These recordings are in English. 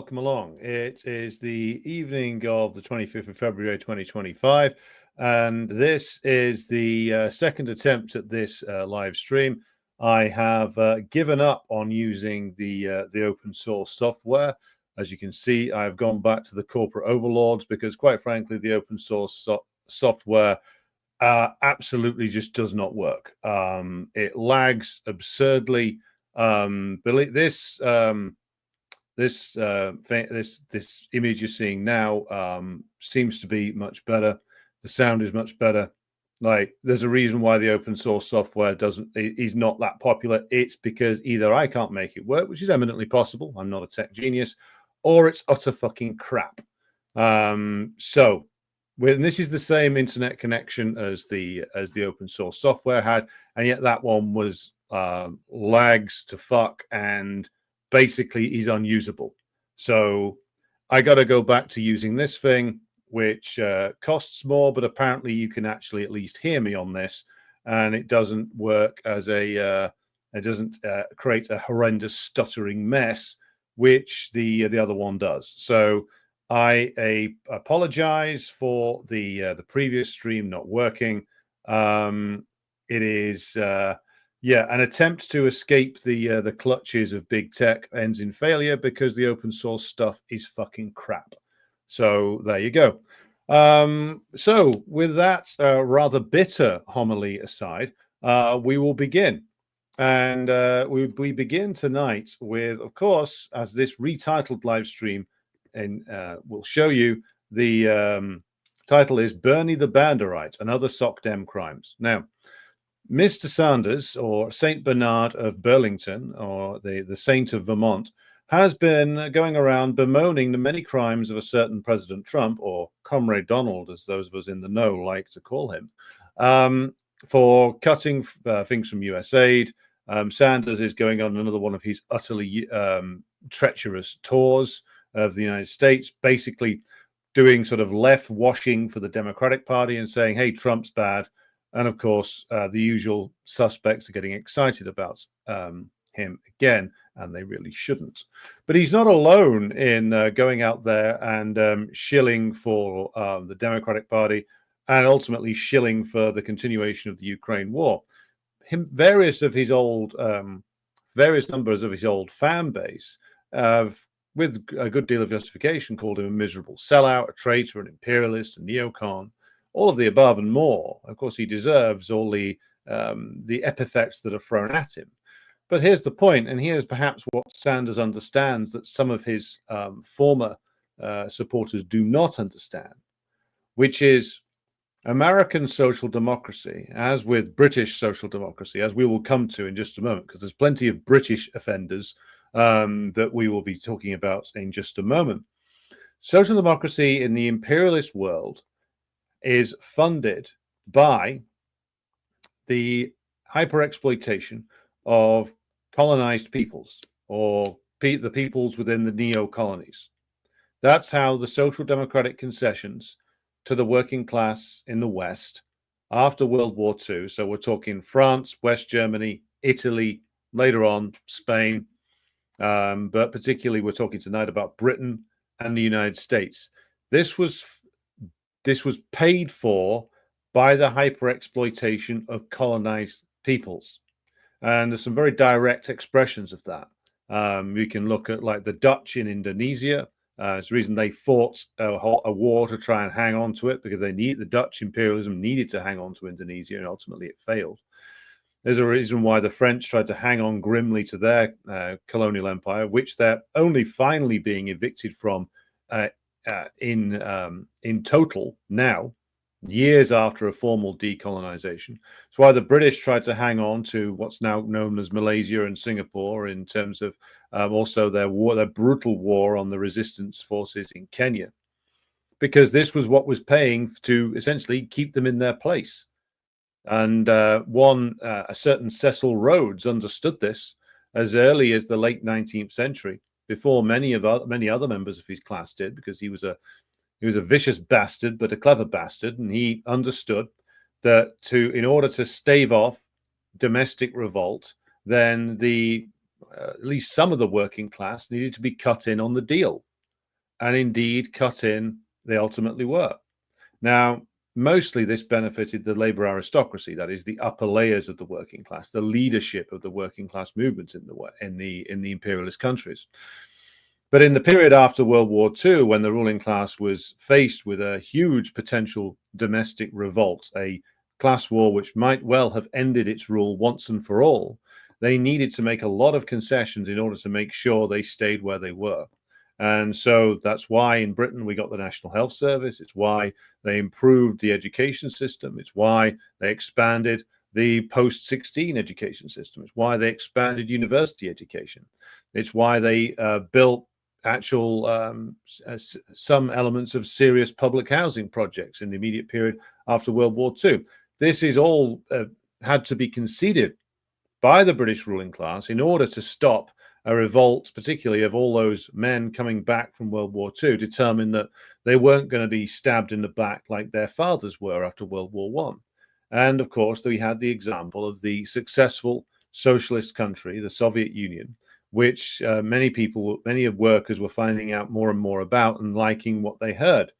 welcome along. It is the evening of the 25th of February 2025, and this is the second attempt at this live stream. I have given up on using the open source software. As you can see, I've gone back to the corporate overlords because, quite frankly, the open source software absolutely just does not work. It lags absurdly. This image you're seeing now seems to be much better. The sound is much better. Like, there's a reason why the open source software is not that popular. It's because either I can't make it work, which is eminently possible, I'm not a tech genius, or it's utter fucking crap. This is the same internet connection as the open source software had, and yet that one was lags to fuck and basically is unusable. So I got to go back to using this thing, which costs more, but apparently you can actually at least hear me on this, and it doesn't work as it doesn't create a horrendous stuttering mess, which the other one does. So I apologize for the previous stream not working. It is an attempt to escape the clutches of big tech ends in failure because the open source stuff is fucking crap. So there you go. So with that rather bitter homily aside, we will begin. And we begin tonight with, of course, as this retitled live stream will show you, the title is Bernie the Banderite and Other Socdem Crimes. Now, Mr. Sanders, or Saint Bernard of Burlington, or the Saint of Vermont, has been going around bemoaning the many crimes of a certain President Trump, or Comrade Donald, as those of us in the know like to call him, for cutting things from US aid. Sanders is going on another one of his utterly treacherous tours of the United States, basically doing sort of left washing for the Democratic Party and saying, hey, Trump's bad. And of course, the usual suspects are getting excited about him again, and they really shouldn't. But he's not alone in going out there and shilling for the Democratic Party and ultimately shilling for the continuation of the Ukraine war. Various numbers of his old fan base have, with a good deal of justification, called him a miserable sellout, a traitor, an imperialist, a neocon. All of the above and more. Of course, he deserves all the epithets that are thrown at him. But here's the point, and here's perhaps what Sanders understands that some of his former supporters do not understand, which is American social democracy, as with British social democracy, as we will come to in just a moment, because there's plenty of British offenders that we will be talking about in just a moment. Social democracy in the imperialist world is funded by the hyper-exploitation of colonized peoples, or the peoples within the neo-colonies. That's how the social democratic concessions to the working class in the West after World War II, so we're talking France, West Germany, Italy, later on Spain, but particularly we're talking tonight about Britain and the United States. This was paid for by the hyper-exploitation of colonized peoples. And there's some very direct expressions of that. We can look at, like, the Dutch in Indonesia. It's the reason they fought a war to try and hang on to it, because the Dutch imperialism needed to hang on to Indonesia, and ultimately it failed. There's a reason why the French tried to hang on grimly to their colonial empire, which they're only finally being evicted from in total now, years after a formal decolonization. It's why the British tried to hang on to what's now known as Malaysia and Singapore, in terms of also their brutal war on the resistance forces in Kenya, because this was what was paying to essentially keep them in their place. And a certain Cecil Rhodes understood this as early as the late 19th century, before many other members of his class did, because he was a vicious bastard, but a clever bastard, and he understood that in order to stave off domestic revolt, then at least some of the working class needed to be cut in on the deal. and indeed cut in they ultimately were. Now, mostly this benefited the labor aristocracy, that is, the upper layers of the working class, the leadership of the working class movements in the imperialist countries. But in the period after World War II, when the ruling class was faced with a huge potential domestic revolt, a class war which might well have ended its rule once and for all, they needed to make a lot of concessions in order to make sure they stayed where they were. And so that's why in Britain we got the National Health Service. It's why they improved the education system. It's why they expanded the post-16 education system. It's why they expanded university education. It's why they built actual some elements of serious public housing projects in the immediate period after World War II. This is all had to be conceded by the British ruling class in order to stop a revolt, particularly of all those men coming back from World War II, determined that they weren't going to be stabbed in the back like their fathers were after World War I. And of course, we had the example of the successful socialist country, the Soviet Union, which many workers were finding out more and more about and liking what they heard.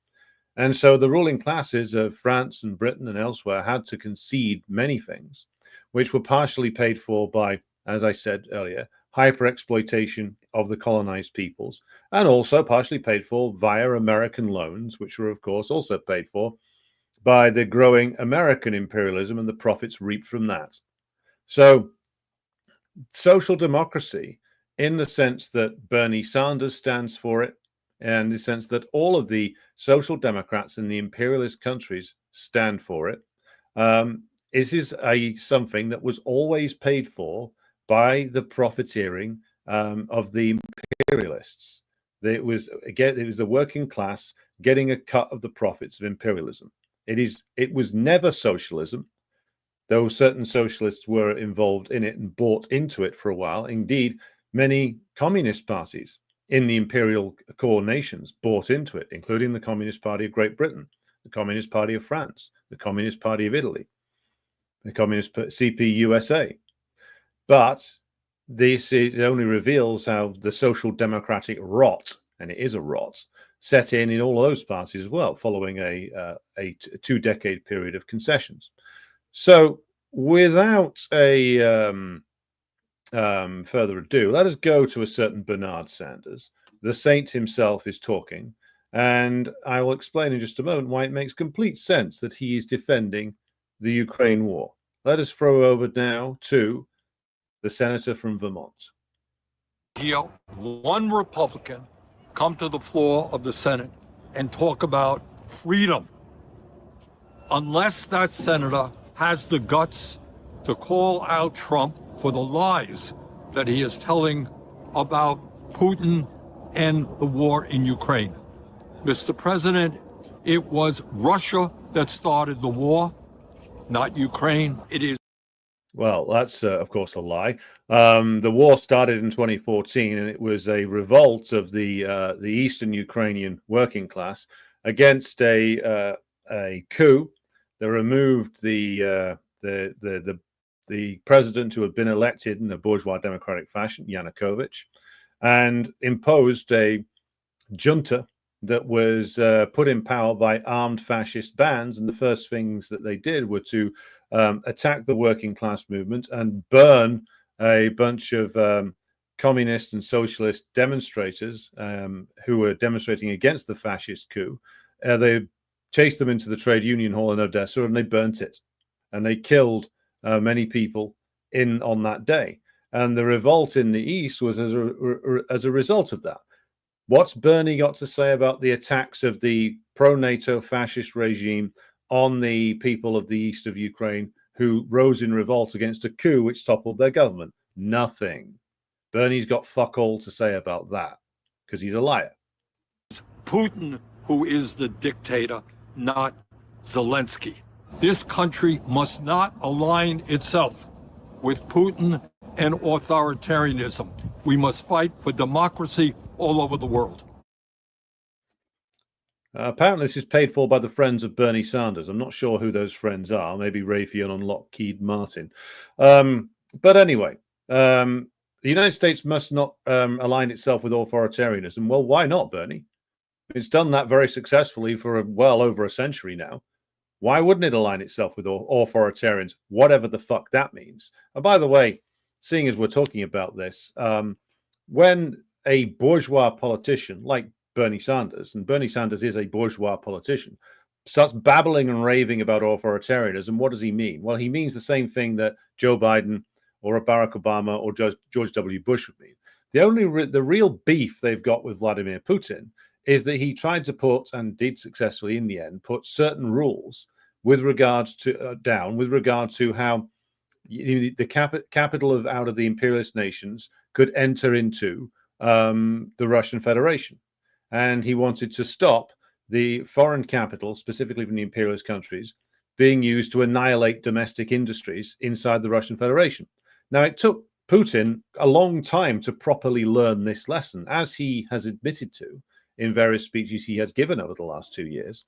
And so the ruling classes of France and Britain and elsewhere had to concede many things, which were partially paid for by, as I said earlier, hyper-exploitation of the colonized peoples, and also partially paid for via American loans, which were, of course, also paid for by the growing American imperialism and the profits reaped from that. So social democracy, in the sense that Bernie Sanders stands for it, and in the sense that all of the social democrats in the imperialist countries stand for it, is something that was always paid for by the profiteering of the imperialists. It was the working class getting a cut of the profits of imperialism. It was never socialism, though certain socialists were involved in it and bought into it for a while. Indeed, many communist parties in the imperial core nations bought into it, including the Communist Party of Great Britain, the Communist Party of France, the Communist Party of Italy, the Communist CPUSA. But it only reveals how the social democratic rot, and it is a rot, set in all of those parties as well, following a 2-decade period of concessions. So without further ado, let us go to a certain Bernard Sanders. The saint himself is talking, and I will explain in just a moment why it makes complete sense that he is defending the Ukraine war. Let us throw over now to the senator from Vermont. Hear one Republican come to the floor of the Senate and talk about freedom, unless that senator has the guts to call out Trump for the lies that he is telling about Putin and the war in Ukraine. Mr. President, it was Russia that started the war, not Ukraine. It is. Well, that's, of course, a lie. The war started in 2014, and it was a revolt of the Eastern Ukrainian working class against a coup that removed the president who had been elected in a bourgeois democratic fashion, Yanukovych, and imposed a junta that was put in power by armed fascist bands. And the first things that they did were to attack the working class movement and burn a bunch of communist and socialist demonstrators who were demonstrating against the fascist coup. They chased them into the trade union hall in Odessa, and they burnt it. And they killed many people on that day. And the revolt in the East was as a result of that. What's Bernie got to say about the attacks of the pro-NATO fascist regime on the people of the east of Ukraine who rose in revolt against a coup which toppled their government? Nothing. Bernie's got fuck all to say about that because he's a liar. Putin who is the dictator, not Zelensky. This country must not align itself with Putin and authoritarianism. We must fight for democracy all over the world. Apparently, this is paid for by the friends of Bernie Sanders. I'm not sure who those friends are. Maybe Raytheon and Lockheed Martin. But anyway, the United States must not align itself with authoritarianism. Well, why not, Bernie? It's done that very successfully for well over a century now. Why wouldn't it align itself with authoritarians, whatever the fuck that means? And by the way, seeing as we're talking about this, when a bourgeois politician like Bernie Sanders, and Bernie Sanders is a bourgeois politician, starts babbling and raving about authoritarianism, what does he mean? Well, he means the same thing that Joe Biden or Barack Obama or George W. Bush would mean. The real beef they've got with Vladimir Putin is that he tried to put, and did successfully in the end, put certain rules with regard to how the capital out of the imperialist nations could enter into the Russian Federation, and he wanted to stop the foreign capital, specifically from the imperialist countries, being used to annihilate domestic industries inside the Russian Federation. Now, it took Putin a long time to properly learn this lesson, as he has admitted to in various speeches he has given over the last 2 years.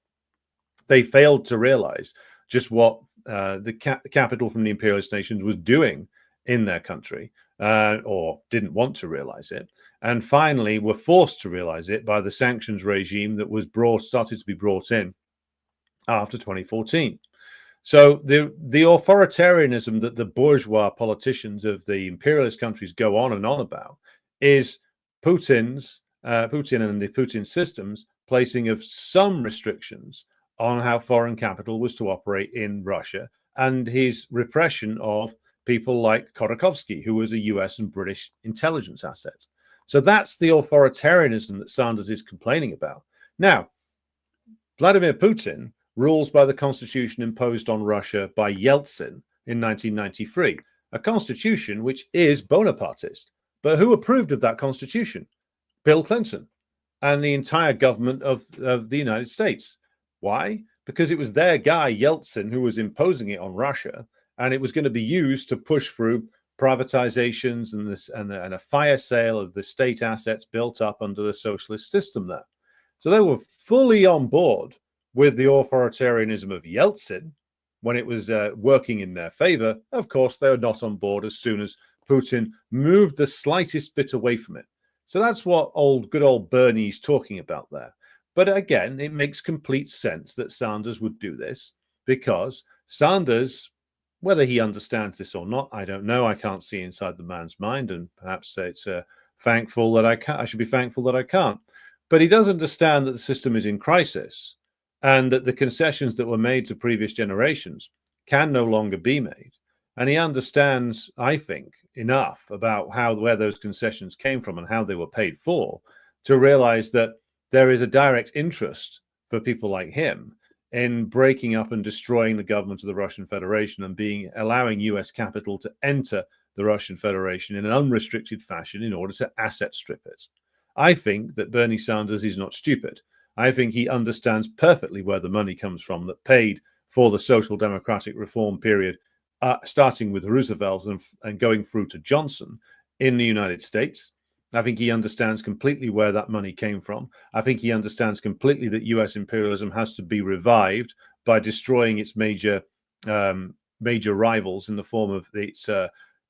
They failed to realize just what the capital from the imperialist nations was doing in their country, or didn't want to realize it, and finally were forced to realize it by the sanctions regime that was started to be brought in after 2014. So the authoritarianism that the bourgeois politicians of the imperialist countries go on and on about is Putin and the Putin systems placing of some restrictions on how foreign capital was to operate in Russia, and his repression of people like Khodorkovsky, who was a US and British intelligence asset. So that's the authoritarianism that Sanders is complaining about. Now, Vladimir Putin rules by the constitution imposed on Russia by Yeltsin in 1993, a constitution which is Bonapartist. But who approved of that constitution? Bill Clinton and the entire government of the United States. Why? Because it was their guy, Yeltsin, who was imposing it on Russia, and it was going to be used to push through privatizations and a fire sale of the state assets built up under the socialist system there. So they were fully on board with the authoritarianism of Yeltsin when it was working in their favor. Of course, they were not on board as soon as Putin moved the slightest bit away from it. So that's what good old Bernie's talking about there. But again, it makes complete sense that Sanders would do this, because Sanders, whether he understands this or not, I don't know. I can't see inside the man's mind, and perhaps it's thankful that I can't. I should be thankful that I can't. But he does understand that the system is in crisis, and that the concessions that were made to previous generations can no longer be made. And he understands, I think, enough about where those concessions came from and how they were paid for to realize that there is a direct interest for people like him in breaking up and destroying the government of the Russian Federation and allowing US capital to enter the Russian Federation in an unrestricted fashion in order to asset strip it. I think that Bernie Sanders is not stupid. I think he understands perfectly where the money comes from that paid for the social democratic reform period, starting with Roosevelt and going through to Johnson in the United States. I think he understands completely where that money came from. I think he understands completely that US imperialism has to be revived by destroying its major rivals in the form of its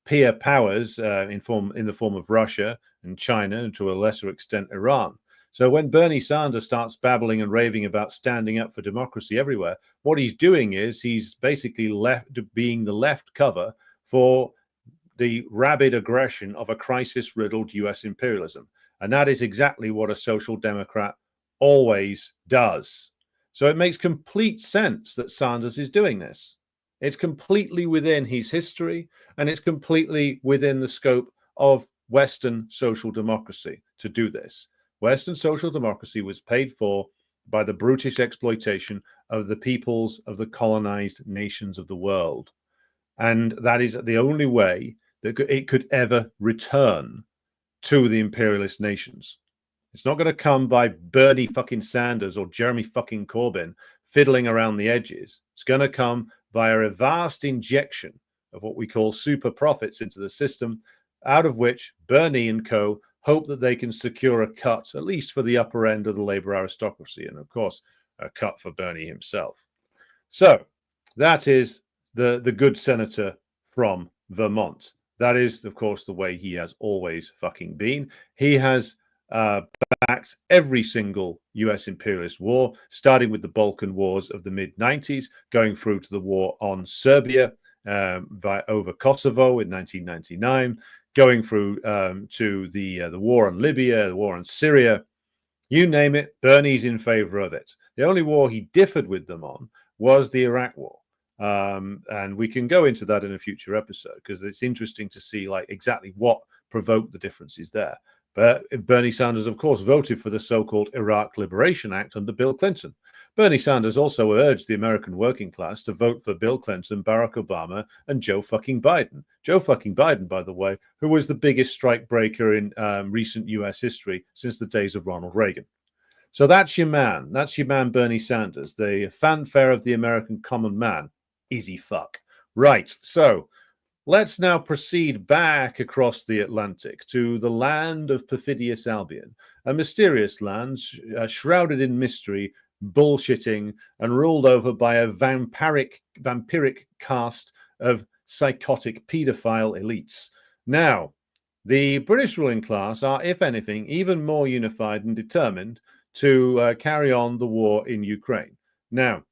peer powers in the form of Russia and China, and to a lesser extent Iran. So when Bernie Sanders starts babbling and raving about standing up for democracy everywhere, what he's doing is he's basically being the left cover for the rabid aggression of a crisis-riddled US imperialism. And that is exactly what a social democrat always does. So it makes complete sense that Sanders is doing this. It's completely within his history, and it's completely within the scope of Western social democracy to do this. Western social democracy was paid for by the brutish exploitation of the peoples of the colonized nations of the world. And that is the only way that it could ever return to the imperialist nations. It's not going to come by Bernie fucking Sanders or Jeremy fucking Corbyn fiddling around the edges. It's going to come via a vast injection of what we call super profits into the system, out of which Bernie and co hope that they can secure a cut, at least for the upper end of the Labour aristocracy, and of course, a cut for Bernie himself. So that is the good senator from Vermont. That is, of course, the way he has always fucking been. He has backed every single US imperialist war, starting with the Balkan Wars of the mid-90s, going through to the war on Serbia over Kosovo in 1999, going through to the war on Libya, the war on Syria. You name it, Bernie's in favor of it. The only war he differed with them on was the Iraq war. And we can go into that in a future episode because it's interesting to see like exactly what provoked the differences there. But Bernie Sanders, of course, voted for the so-called Iraq Liberation Act under Bill Clinton. Bernie Sanders also urged the American working class to vote for Bill Clinton, Barack Obama, and Joe fucking Biden. Joe fucking Biden, by the way, who was the biggest strike breaker in recent US history since the days of Ronald Reagan. So that's your man. That's your man, Bernie Sanders, the fanfare of the American common man. Easy fuck. Right. So let's now proceed back across the Atlantic to the land of perfidious Albion, a mysterious land shrouded in mystery, bullshitting, and ruled over by a vampiric caste of psychotic paedophile elites. Now, the British ruling class are, if anything, even more unified and determined to carry on the war in Ukraine. Now,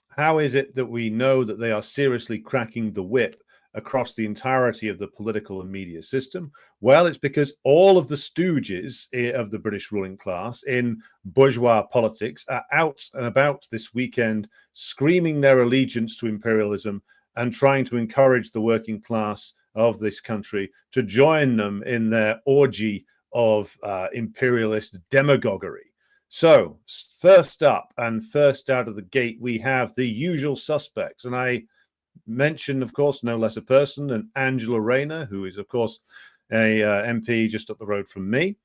how is it that we know that they are seriously cracking the whip across the entirety of the political and media system? Well, it's because all of the stooges of the British ruling class in bourgeois politics are out and about this weekend screaming their allegiance to imperialism and trying to encourage the working class of this country to join them in their orgy of imperialist demagoguery. So first up and first out of the gate, we have the usual suspects. And I mention, of course, no less a person than Angela Rayner, who is, of course, a MP just up the road from me.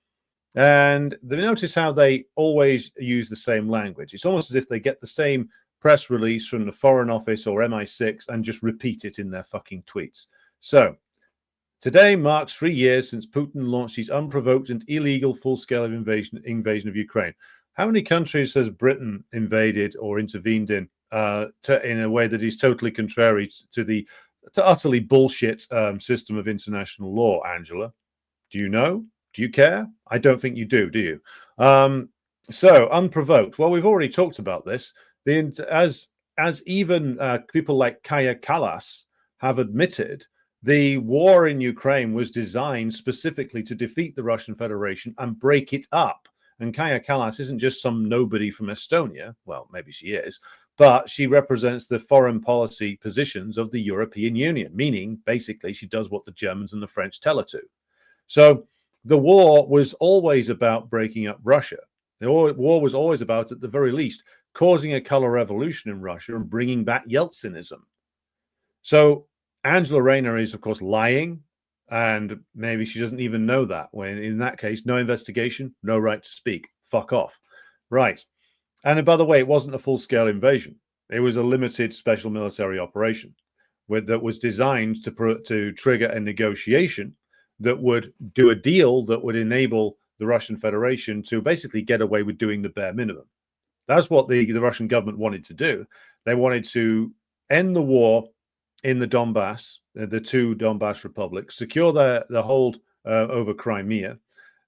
And they notice how they always use the same language. It's almost as if they get the same press release from the Foreign Office or MI6 and just repeat it in their fucking tweets. So today marks 3 years since Putin launched his unprovoked and illegal full-scale invasion of Ukraine. How many countries has Britain invaded or intervened in a way that is totally contrary to utterly bullshit system of international law, Angela? Do you know? Do you care? I don't think you do you? So unprovoked. Well, we've already talked about this. As even people like Kaya Kallas have admitted, the war in Ukraine was designed specifically to defeat the Russian Federation and break it up. And Kaya Kallas isn't just some nobody from Estonia. Well, maybe she is, but she represents the foreign policy positions of the European Union, meaning basically she does what the Germans and the French tell her to. So the war was always about breaking up Russia. The war was always about, at the very least, causing a color revolution in Russia and bringing back Yeltsinism. So Angela Rayner is, of course, lying, and maybe she doesn't even know that. When in that case, no investigation, no right to speak. Fuck off. Right. And by the way, it wasn't a full-scale invasion. It was a limited special military operation that was designed to trigger a negotiation that would do a deal that would enable the Russian Federation to basically get away with doing the bare minimum. That's what the Russian government wanted to do. They wanted to end the war in the Donbass, the two Donbass republics, secure the hold over Crimea,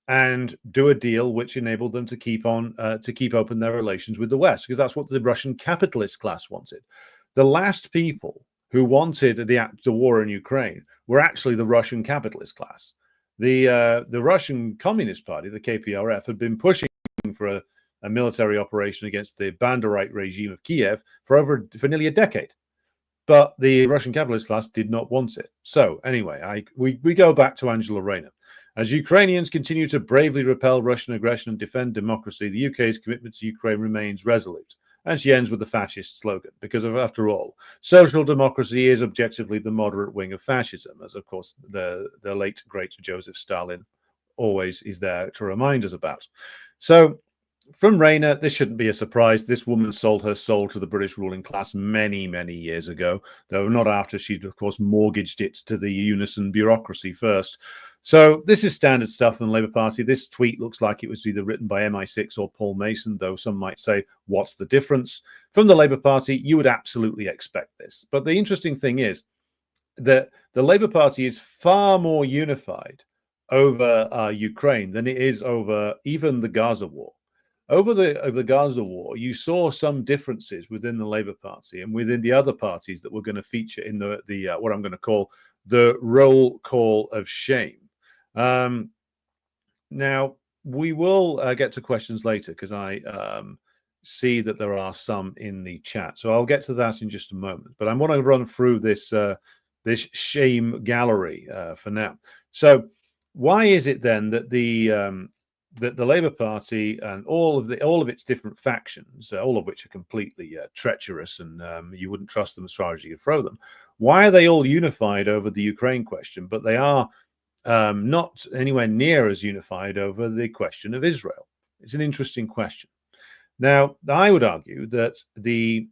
and do a deal which enabled them to keep open their relations with the West, because that's what the Russian capitalist class wanted. The last people who wanted the war in Ukraine were actually the Russian capitalist class. The Russian Communist Party, the KPRF, had been pushing for a military operation against the Banderite regime of Kiev for nearly a decade. But the Russian capitalist class did not want it. So anyway, we go back to Angela Rayner. As Ukrainians continue to bravely repel Russian aggression and defend democracy, the UK's commitment to Ukraine remains resolute. And she ends with the fascist slogan, because after all, social democracy is objectively the moderate wing of fascism, as of course the late great Joseph Stalin always is there to remind us about. So from Rayner, this shouldn't be a surprise. This woman sold her soul to the British ruling class many, many years ago, though not after she'd, of course, mortgaged it to the unison bureaucracy first. So this is standard stuff from the Labour Party. This tweet looks like it was either written by MI6 or Paul Mason, though some might say, what's the difference? From the Labour Party, you would absolutely expect this. But the interesting thing is that the Labour Party is far more unified over Ukraine than it is over even the Gaza war. Over the Gaza war, you saw some differences within the Labour Party and within the other parties that were going to feature in the what I'm going to call the roll call of shame. Now, we will get to questions later because I see that there are some in the chat. So I'll get to that in just a moment. But I want to run through this this shame gallery for now. So why is it then that the Labour Party and all of its different factions, all of which are completely treacherous and you wouldn't trust them as far as you could throw them, why are they all unified over the Ukraine question, but they are not anywhere near as unified over the question of Israel? It's an interesting question. Now, I would argue that the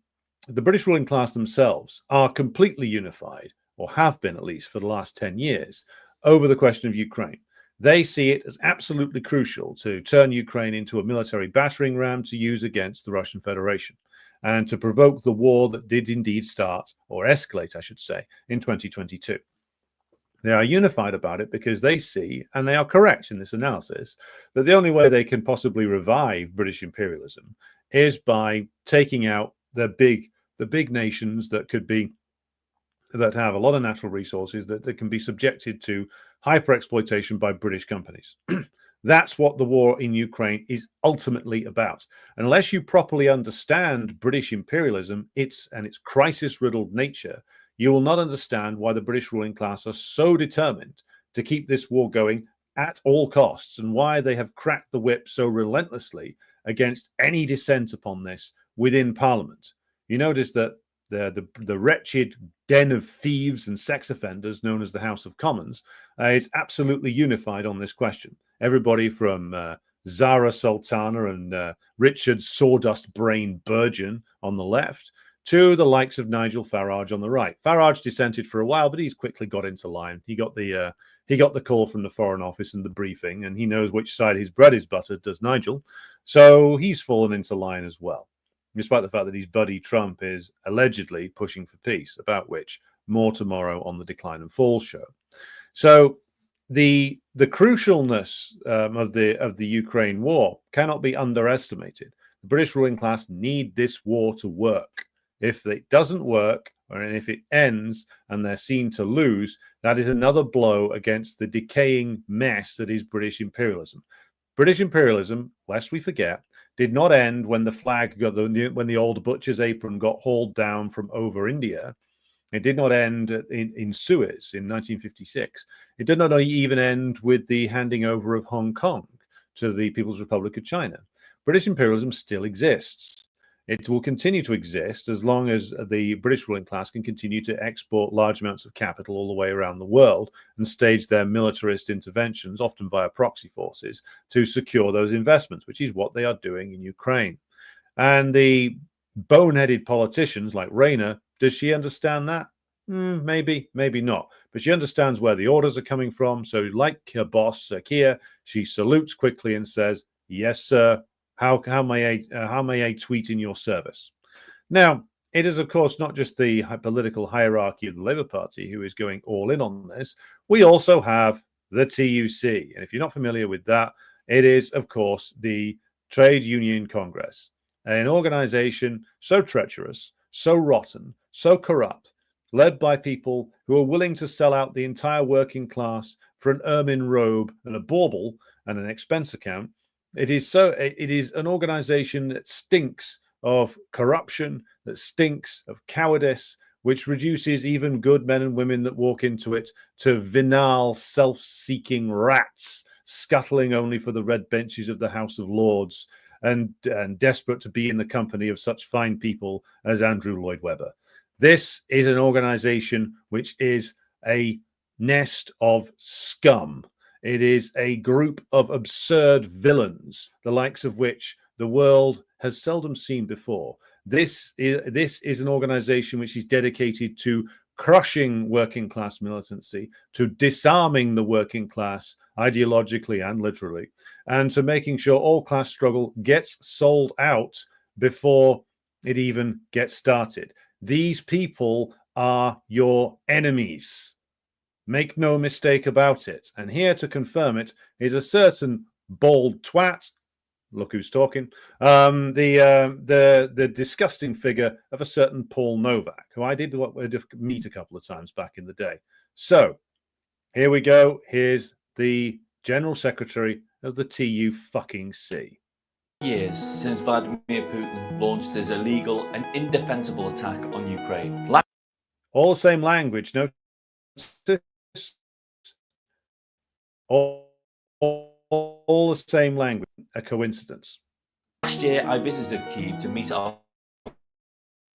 British ruling class themselves are completely unified, or have been at least for the last 10 years, over the question of Ukraine. They see it as absolutely crucial to turn Ukraine into a military battering ram to use against the Russian Federation and to provoke the war that did indeed start, or escalate, I should say, in 2022. They are unified about it because they see, and they are correct in this analysis, that the only way they can possibly revive British imperialism is by taking out the big nations that have a lot of natural resources that can be subjected to hyper exploitation by British companies. That's what the war in Ukraine is ultimately about. Unless you properly understand British imperialism, its crisis-riddled nature, you will not understand why the British ruling class are so determined to keep this war going at all costs, and why they have cracked the whip so relentlessly against any dissent upon this within Parliament. You notice that the wretched den of thieves and sex offenders known as the House of Commons is absolutely unified on this question. Everybody from Zara Sultana and Richard Sawdust Brain Burgeon on the left to the likes of Nigel Farage on the right. Farage dissented for a while, but he's quickly got into line. He got the call from the Foreign Office and the briefing, and he knows which side his bread is buttered, does Nigel. So he's fallen into line as well, despite the fact that his buddy Trump is allegedly pushing for peace, about which more tomorrow on the Decline and Fall show. So the crucialness of the Ukraine war cannot be underestimated. The British ruling class need this war to work. If it doesn't work, or if it ends and they're seen to lose, that is another blow against the decaying mess that is British imperialism. British imperialism, lest we forget, did not end when the flag when the old butcher's apron got hauled down from over India. It did not end in Suez in 1956. It did not even end with the handing over of Hong Kong to the People's Republic of China. British imperialism still exists. It will continue to exist as long as the British ruling class can continue to export large amounts of capital all the way around the world and stage their militarist interventions, often via proxy forces, to secure those investments, which is what they are doing in Ukraine. And the boneheaded politicians like Rayner, does she understand that? Maybe, maybe not. But she understands where the orders are coming from. So like her boss, Keir, she salutes quickly and says, "Yes, sir. How may I tweet in your service?" Now, it is, of course, not just the political hierarchy of the Labour Party who is going all in on this. We also have the TUC. And if you're not familiar with that, it is, of course, the Trade Union Congress, an organization so treacherous, so rotten, so corrupt, led by people who are willing to sell out the entire working class for an ermine robe and a bauble and an expense account. It is an organization that stinks of corruption, that stinks of cowardice, which reduces even good men and women that walk into it to venal, self-seeking rats, scuttling only for the red benches of the House of Lords and desperate to be in the company of such fine people as Andrew Lloyd Webber. This is an organization which is a nest of scum. It is a group of absurd villains, the likes of which the world has seldom seen before. This is an organization which is dedicated to crushing working class militancy, to disarming the working class ideologically and literally, and to making sure all class struggle gets sold out before it even gets started. These people are your enemies. Make no mistake about it. And here to confirm it is a certain bald twat. Look who's talking. The disgusting figure of a certain Paul Novak, who I did meet a couple of times back in the day. So here we go. Here's the General Secretary of the TU-C. Years since Vladimir Putin launched his illegal and indefensible attack on Ukraine. All the same language, notice? All the same language. A coincidence. Last year, I visited Kyiv to meet our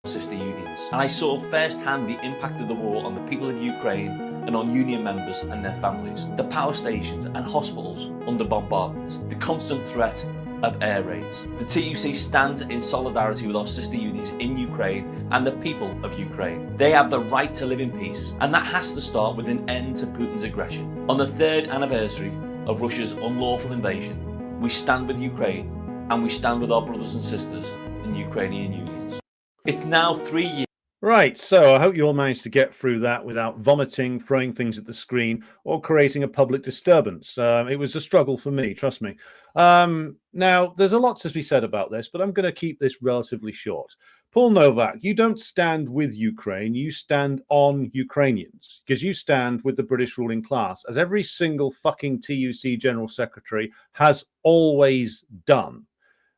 sister unions, and I saw firsthand the impact of the war on the people of Ukraine and on union members and their families. The power stations and hospitals under bombardment, the constant threat of air raids. The TUC stands in solidarity with our sister unions in Ukraine and the people of Ukraine. They have the right to live in peace, and that has to start with an end to Putin's aggression. On the 3rd anniversary of Russia's unlawful invasion, we stand with Ukraine, and we stand with our brothers and sisters in Ukrainian unions. It's now 3 years. Right, so I hope you all managed to get through that without vomiting, throwing things at the screen, or creating a public disturbance. It was a struggle for me, trust me. Now, there's a lot to be said about this, but I'm going to keep this relatively short. Paul Novak, you don't stand with Ukraine, you stand on Ukrainians, because you stand with the British ruling class, as every single fucking TUC General Secretary has always done.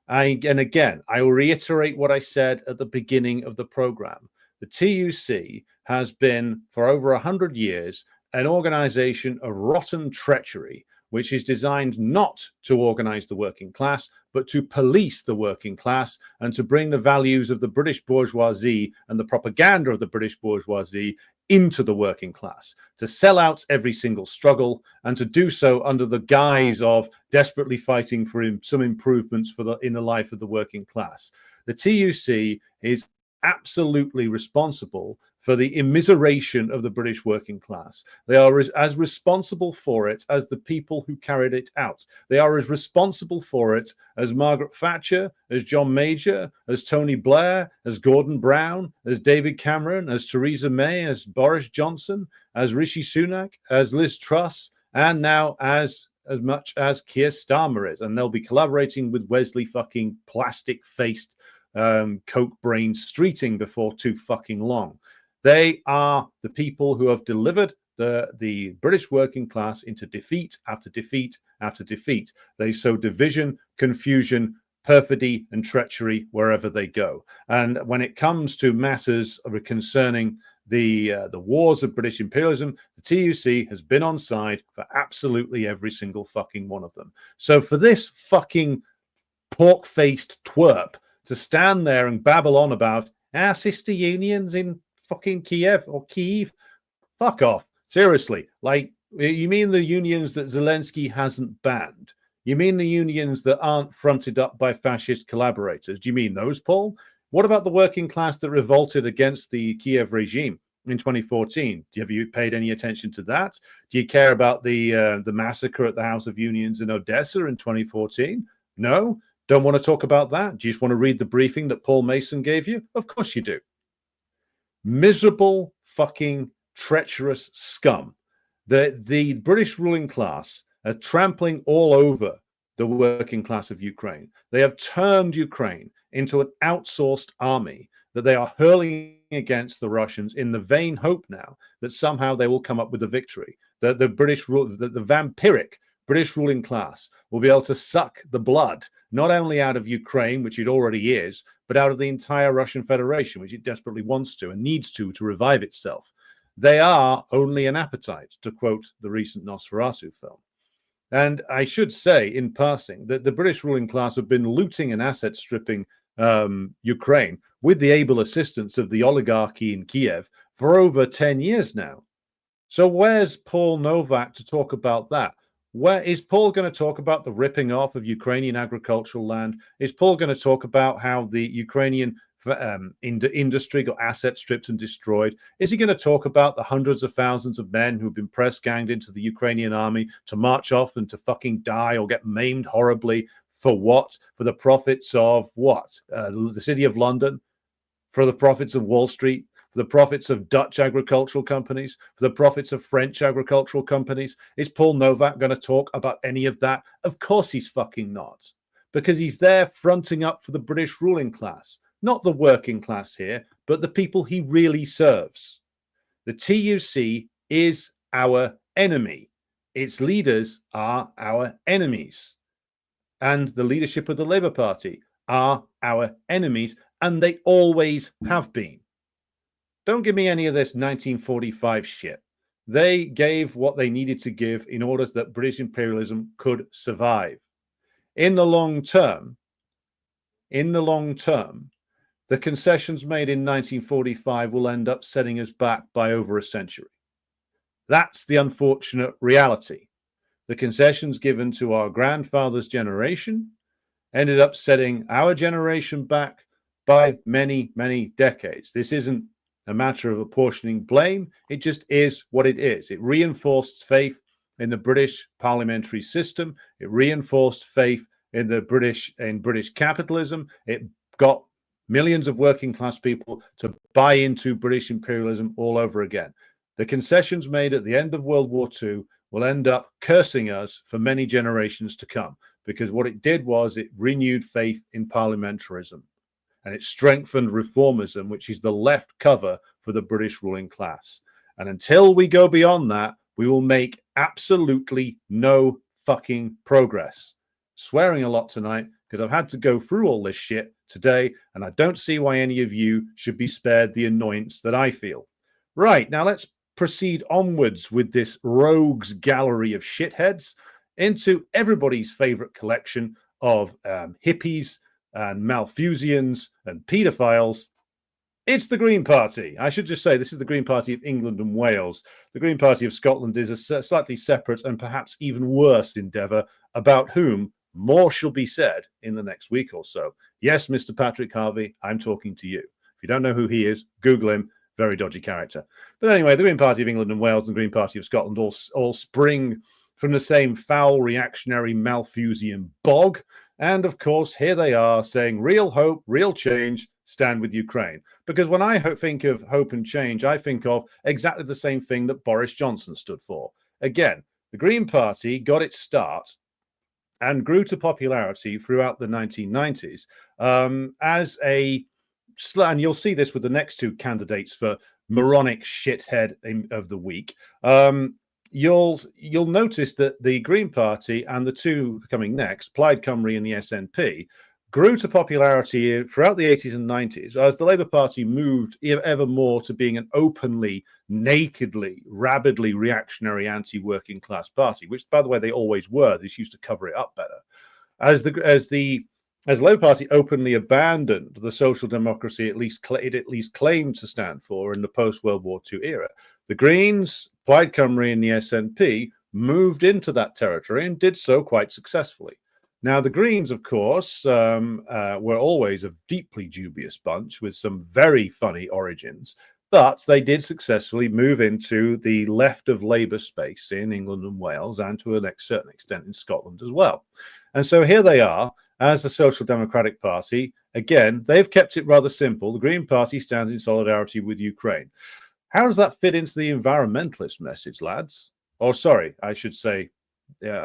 And again, I will reiterate what I said at the beginning of the program. The TUC has been, for over 100 years, an organization of rotten treachery, which is designed not to organize the working class, but to police the working class and to bring the values of the British bourgeoisie and the propaganda of the British bourgeoisie into the working class, to sell out every single struggle, and to do so under the guise of desperately fighting for some improvements in the life of the working class. The TUC is absolutely responsible for the immiseration of the British working class. They are as responsible for it as the people who carried it out. They are as responsible for it as Margaret Thatcher, as John Major, as Tony Blair, as Gordon Brown, as David Cameron, as Theresa May, as Boris Johnson, as Rishi Sunak, as Liz Truss, and now as much as Keir Starmer is. And they'll be collaborating with Wesley fucking plastic-faced coke-brained Streeting before too fucking long. They are the people who have delivered the British working class into defeat after defeat after defeat. They sow division, confusion, perfidy, and treachery wherever they go. And when it comes to matters concerning the wars of British imperialism, the TUC has been on side for absolutely every single fucking one of them. So for this fucking pork-faced twerp to stand there and babble on about our sister unions in fucking Kiev or Kyiv, fuck off. Seriously, like, you mean the unions that Zelensky hasn't banned? You mean the unions that aren't fronted up by fascist collaborators? Do you mean those, Paul? What about the working class that revolted against the Kiev regime in 2014? Have you paid any attention to that? Do you care about the massacre at the House of Unions in Odessa in 2014? No? Don't want to talk about that? Do you just want to read the briefing that Paul Mason gave you? Of course you do. Miserable fucking treacherous scum. The British ruling class are trampling all over the working class of Ukraine. They have turned Ukraine into an outsourced army that they are hurling against the Russians in the vain hope now that somehow they will come up with a victory. That the vampiric British ruling class will be able to suck the blood not only out of Ukraine, which it already is, but out of the entire Russian Federation, which it desperately wants to and needs to revive itself. They are only an appetite, to quote the recent Nosferatu film. And I should say, in passing, that the British ruling class have been looting and asset stripping Ukraine with the able assistance of the oligarchy in Kiev for over 10 years now. So where's Paul Novak to talk about that? Where is Paul going to talk about the ripping off of Ukrainian agricultural land? Is Paul going to talk about how the Ukrainian industry got asset stripped and destroyed? Is he going to talk about the hundreds of thousands of men who've been press ganged into the Ukrainian army to march off and to fucking die or get maimed horribly for what? For the profits of what? The city of London? For the profits of Wall Street? for the profits of Dutch agricultural companies, for the profits of French agricultural companies? Is Paul Novak going to talk about any of that? Of course he's fucking not, because he's there fronting up for the British ruling class, not the working class here, but the people he really serves. The TUC is our enemy. Its leaders are our enemies. And the leadership of the Labour Party are our enemies, and they always have been. Don't give me any of this 1945 shit. They gave what they needed to give in order that British imperialism could survive. In the long term, the concessions made in 1945 will end up setting us back by over a century. That's the unfortunate reality. The concessions given to our grandfather's generation ended up setting our generation back by many, many decades. This isn't a matter of apportioning blame. It just is what it is. It reinforced faith in the British parliamentary system. It reinforced faith in British capitalism. It got millions of working class people to buy into British imperialism all over again. The concessions made at the end of World War II will end up cursing us for many generations to come, because what it did was it renewed faith in parliamentarism, and it strengthened reformism, which is the left cover for the British ruling class. And until we go beyond that, we will make absolutely no fucking progress. Swearing a lot tonight because I've had to go through all this shit today, and I don't see why any of you should be spared the annoyance that I feel. Right, now let's proceed onwards with this rogues gallery of shitheads into everybody's favorite collection of hippies and Malthusians and pedophiles. It's the Green Party. I should just say this is the Green Party of England and Wales. The Green Party of Scotland is a slightly separate and perhaps even worse endeavour, about whom more shall be said in the next week or so. Yes, Mr. Patrick Harvey, I'm talking to you. If you don't know who he is, Google him. Very dodgy character. But anyway, the Green Party of England and Wales and the Green Party of Scotland all spring from the same foul, reactionary, Malthusian bog. And of course, here they are saying real hope, real change, stand with Ukraine. Because when I think of hope and change, I think of exactly the same thing that Boris Johnson stood for. Again, the Green Party got its start and grew to popularity throughout the 1990s as a, and you'll see this with the next two candidates for moronic shithead of the week. You'll notice that the Green Party and the two coming next, Plaid Cymru and the SNP, grew to popularity throughout the 80s and 90s as the Labour Party moved ever more to being an openly, nakedly, rabidly reactionary anti-working class party, which, by the way, they always were. They used to cover it up better. As the Labour Party openly abandoned the social democracy it at least claimed to stand for in the post-World War II era, the Greens, Plaid Cymru and the SNP moved into that territory and did so quite successfully. Now, the Greens, of course, were always a deeply dubious bunch with some very funny origins, but they did successfully move into the left of Labour space in England and Wales, and to a certain extent in Scotland as well. And so here they are, as the Social Democratic Party. Again, they've kept it rather simple. The Green Party stands in solidarity with Ukraine. How does that fit into the environmentalist message, lads? Or sorry, I should say,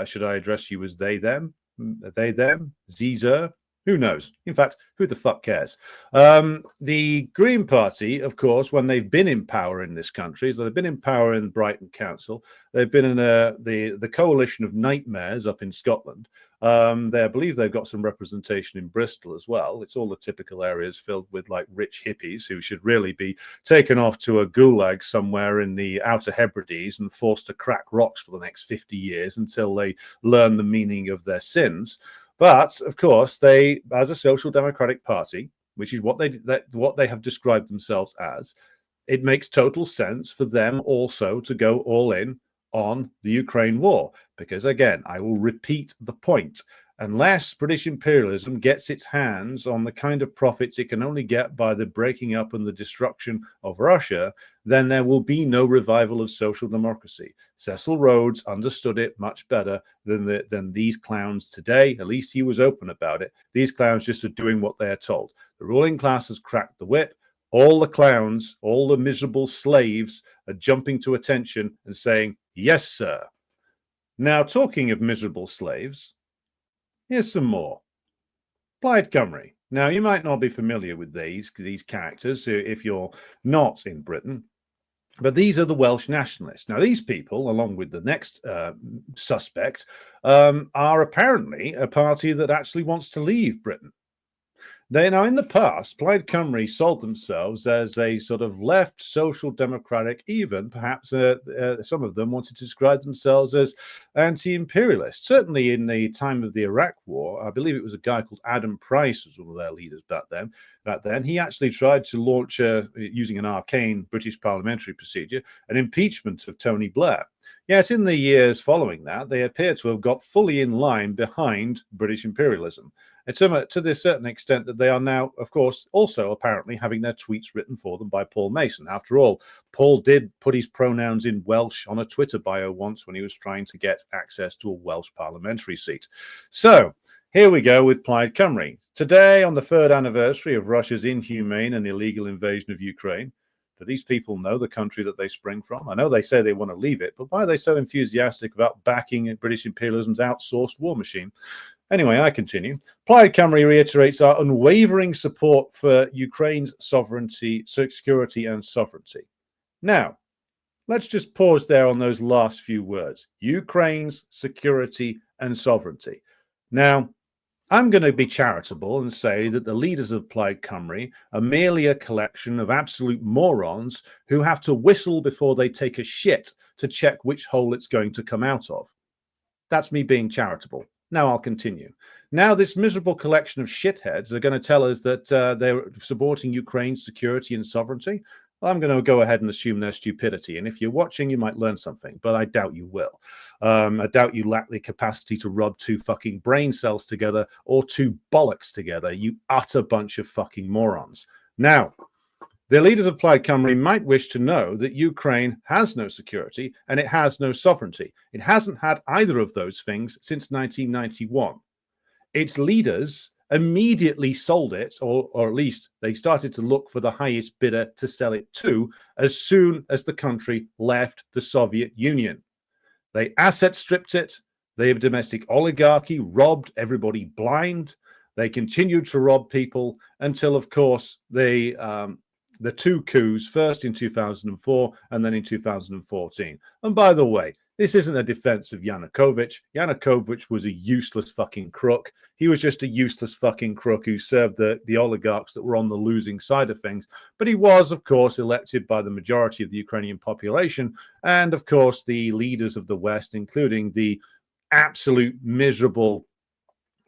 should I address you as they, them? They, them? Zer? Who knows? In fact, who the fuck cares? The Green Party, of course, when they've been in power in this country, so they've been in power in Brighton Council, they've been in the coalition of nightmares up in Scotland. I believe they've got some representation in Bristol as well. It's all the typical areas filled with like rich hippies who should really be taken off to a gulag somewhere in the Outer Hebrides and forced to crack rocks for the next 50 years until they learn the meaning of their sins. But of course, they, as a social democratic party, which is what they have described themselves as, it makes total sense for them also to go all in on the Ukraine war. Because again, I will repeat the point. Unless British imperialism gets its hands on the kind of profits it can only get by the breaking up and the destruction of Russia, then there will be no revival of social democracy. Cecil Rhodes understood it much better than these clowns today. At least he was open about it. These clowns just are doing what they are told. The ruling class has cracked the whip. All the clowns, all the miserable slaves are jumping to attention and saying, yes, sir. Now, talking of miserable slaves, here's some more. Plaid Cymru. Now, you might not be familiar with these characters if you're not in Britain, but these are the Welsh nationalists. Now, these people, along with the next suspect, are apparently a party that actually wants to leave Britain. Now, in the past, Plaid Cymru sold themselves as a sort of left social democratic, even perhaps some of them wanted to describe themselves as anti-imperialist. Certainly in the time of the Iraq War, I believe it was a guy called Adam Price was one of their leaders back then. He actually tried to launch, using an arcane British parliamentary procedure, an impeachment of Tony Blair. Yet in the years following that, they appear to have got fully in line behind British imperialism. And to this certain extent that they are now, of course, also apparently having their tweets written for them by Paul Mason. After all, Paul did put his pronouns in Welsh on a Twitter bio once when he was trying to get access to a Welsh parliamentary seat. So here we go with Plaid Cymru. Today, on the 3rd anniversary of Russia's inhumane and illegal invasion of Ukraine, do these people know the country that they spring from? I know they say they want to leave it, but why are they so enthusiastic about backing British imperialism's outsourced war machine? Anyway, I continue. Plaid Cymru reiterates our unwavering support for Ukraine's sovereignty, security, and sovereignty. Now, let's just pause there on those last few words. Ukraine's security and sovereignty. Now, I'm going to be charitable and say that the leaders of Plaid Cymru are merely a collection of absolute morons who have to whistle before they take a shit to check which hole it's going to come out of. That's me being charitable. Now I'll continue. Now this miserable collection of shitheads are going to tell us that they're supporting Ukraine's security and sovereignty. Well, I'm going to go ahead and assume their stupidity. And if you're watching, you might learn something, but I doubt you will. I doubt you lack the capacity to rub two fucking brain cells together or two bollocks together, you utter bunch of fucking morons. Now, the leaders of Plaid Cymru might wish to know that Ukraine has no security and it has no sovereignty. It hasn't had either of those things since 1991. Its leaders immediately sold it, or at least they started to look for the highest bidder to sell it to as soon as the country left the Soviet Union. They asset stripped it. They have domestic oligarchy, robbed everybody blind. They continued to rob people until, of course, the two coups, first in 2004 and then in 2014. And by the way, this isn't a defense of Yanukovych. Yanukovych was a useless fucking crook. He was just a useless fucking crook who served the oligarchs that were on the losing side of things. But he was, of course, elected by the majority of the Ukrainian population. And, of course, the leaders of the West, including the absolute miserable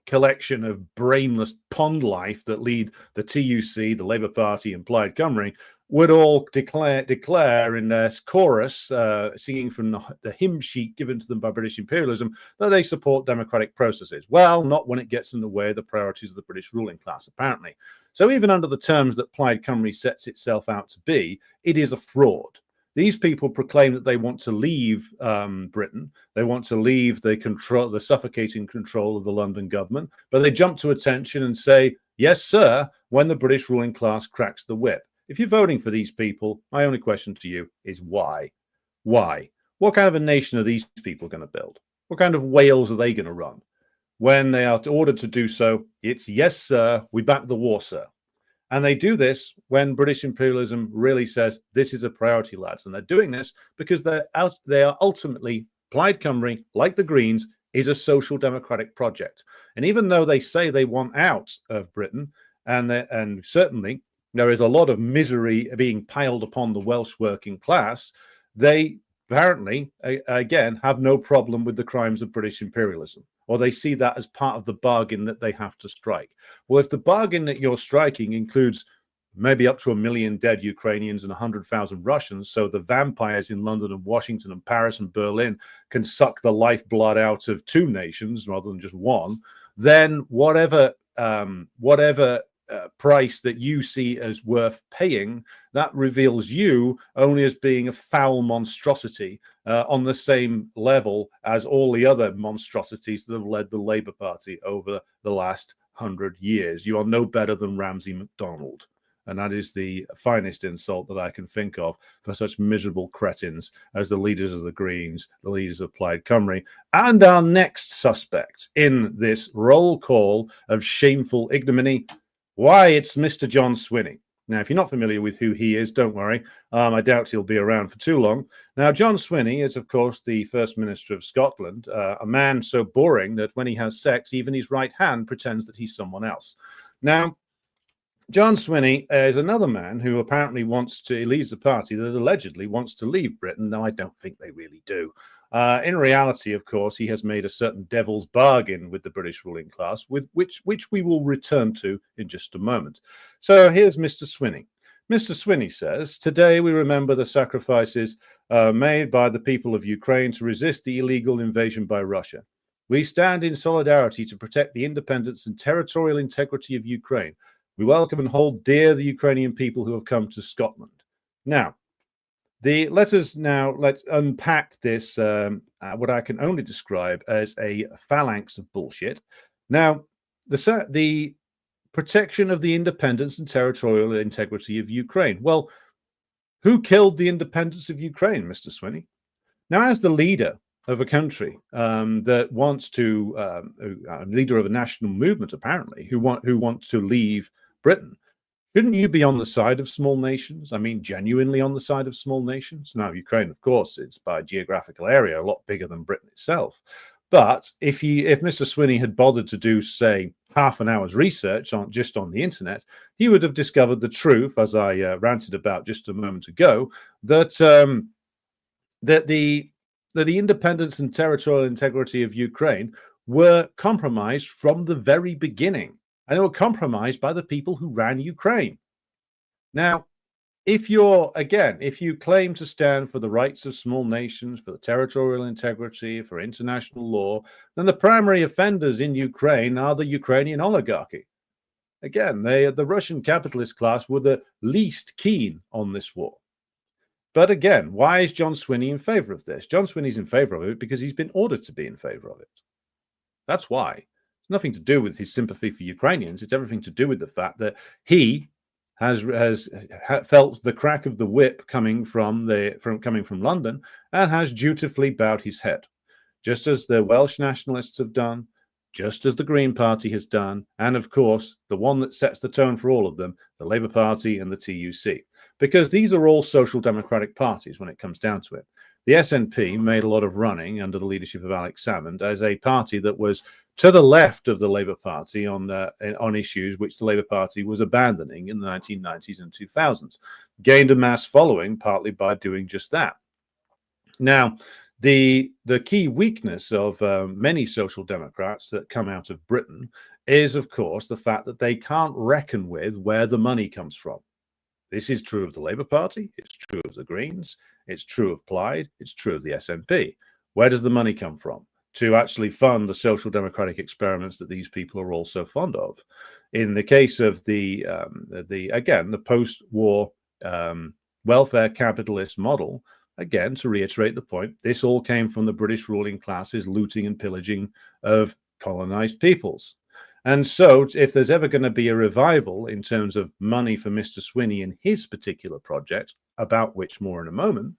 collection of brainless pond life that lead the TUC, the Labour Party, and Plaid Cymru, would all declare in their chorus, singing from the hymn sheet given to them by British imperialism, that they support democratic processes. Well, not when it gets in the way of the priorities of the British ruling class, apparently. So even under the terms that Plaid Cymru sets itself out to be, it is a fraud. These people proclaim that they want to leave Britain. They want to leave the suffocating control of the London government, but they jump to attention and say, yes, sir, when the British ruling class cracks the whip. If you're voting for these people, my only question to you is why? Why? What kind of a nation are these people going to build? What kind of Wales are they going to run? When they are ordered to do so, it's, yes, sir, we back the war, sir. And they do this when British imperialism really says this is a priority, lads. And they're doing this because they are ultimately, Plaid Cymru, like the Greens, is a social democratic project. And even though they say they want out of Britain, and certainly there is a lot of misery being piled upon the Welsh working class, they apparently, again, have no problem with the crimes of British imperialism. Or they see that as part of the bargain that they have to strike. Well, if the bargain that you're striking includes maybe up to 1 million dead Ukrainians and 100,000 Russians, so the vampires in London and Washington and Paris and Berlin can suck the lifeblood out of two nations rather than just one, then whatever price that you see as worth paying, that reveals you only as being a foul monstrosity on the same level as all the other monstrosities that have led the Labour Party over the last 100 years. You are no better than Ramsay MacDonald. And that is the finest insult that I can think of for such miserable cretins as the leaders of the Greens, the leaders of Plaid Cymru, and our next suspect in this roll call of shameful ignominy. Why, it's Mr. John Swinney. Now, if you're not familiar with who he is, don't worry. I doubt he'll be around for too long. Now, John Swinney is, of course, the First Minister of Scotland, a man so boring that when he has sex, even his right hand pretends that he's someone else. Now, John Swinney is another man who apparently leads a party that allegedly wants to leave Britain. Now, I don't think they really do. In reality, of course, he has made a certain devil's bargain with the British ruling class, which we will return to in just a moment. So here's Mr. Swinney. Mr. Swinney says, today we remember the sacrifices made by the people of Ukraine to resist the illegal invasion by Russia. We stand in solidarity to protect the independence and territorial integrity of Ukraine. We welcome and hold dear the Ukrainian people who have come to Scotland. Now, let's unpack this, what I can only describe as a phalanx of bullshit. Now, the protection of the independence and territorial integrity of Ukraine. Well, who killed the independence of Ukraine, Mr. Swinney? Now, as the leader of a country that wants to, leader of a national movement, apparently, who wants to leave Britain, shouldn't you be on the side of small nations? I mean, genuinely on the side of small nations? Now, Ukraine, of course, is by geographical area a lot bigger than Britain itself. But if Mr. Swinney had bothered to do, say, half an hour's research on the internet, he would have discovered the truth, as I ranted about just a moment ago, that the independence and territorial integrity of Ukraine were compromised from the very beginning. And they were compromised by the people who ran Ukraine. Now, if you claim to stand for the rights of small nations, for the territorial integrity, for international law, then the primary offenders in Ukraine are the Ukrainian oligarchy. Again, the Russian capitalist class were the least keen on this war. But again, why is John Swinney in favor of this? John Swinney's in favor of it because he's been ordered to be in favor of it. That's why. It's nothing to do with his sympathy for Ukrainians. It's everything to do with the fact that he has felt the crack of the whip coming from London and has dutifully bowed his head, just as the Welsh nationalists have done, just as the Green Party has done, and of course the one that sets the tone for all of them, the Labour Party and the TUC, because these are all social democratic parties when it comes down to it. The SNP made a lot of running under the leadership of Alex Salmond as a party that was to the left of the Labour Party on issues which the Labour Party was abandoning in the 1990s and 2000s, gained a mass following partly by doing just that. Now, the key weakness of many social democrats that come out of Britain is, of course, the fact that they can't reckon with where the money comes from. This is true of the Labour Party, it's true of the Greens, it's true of Plaid, it's true of the SNP. Where does the money come from to actually fund the social democratic experiments that these people are all so fond of? In the case of the post-war welfare capitalist model, again, to reiterate the point, this all came from the British ruling classes looting and pillaging of colonized peoples. And so if there's ever going to be a revival in terms of money for Mr. Swinney and his particular project, about which more in a moment,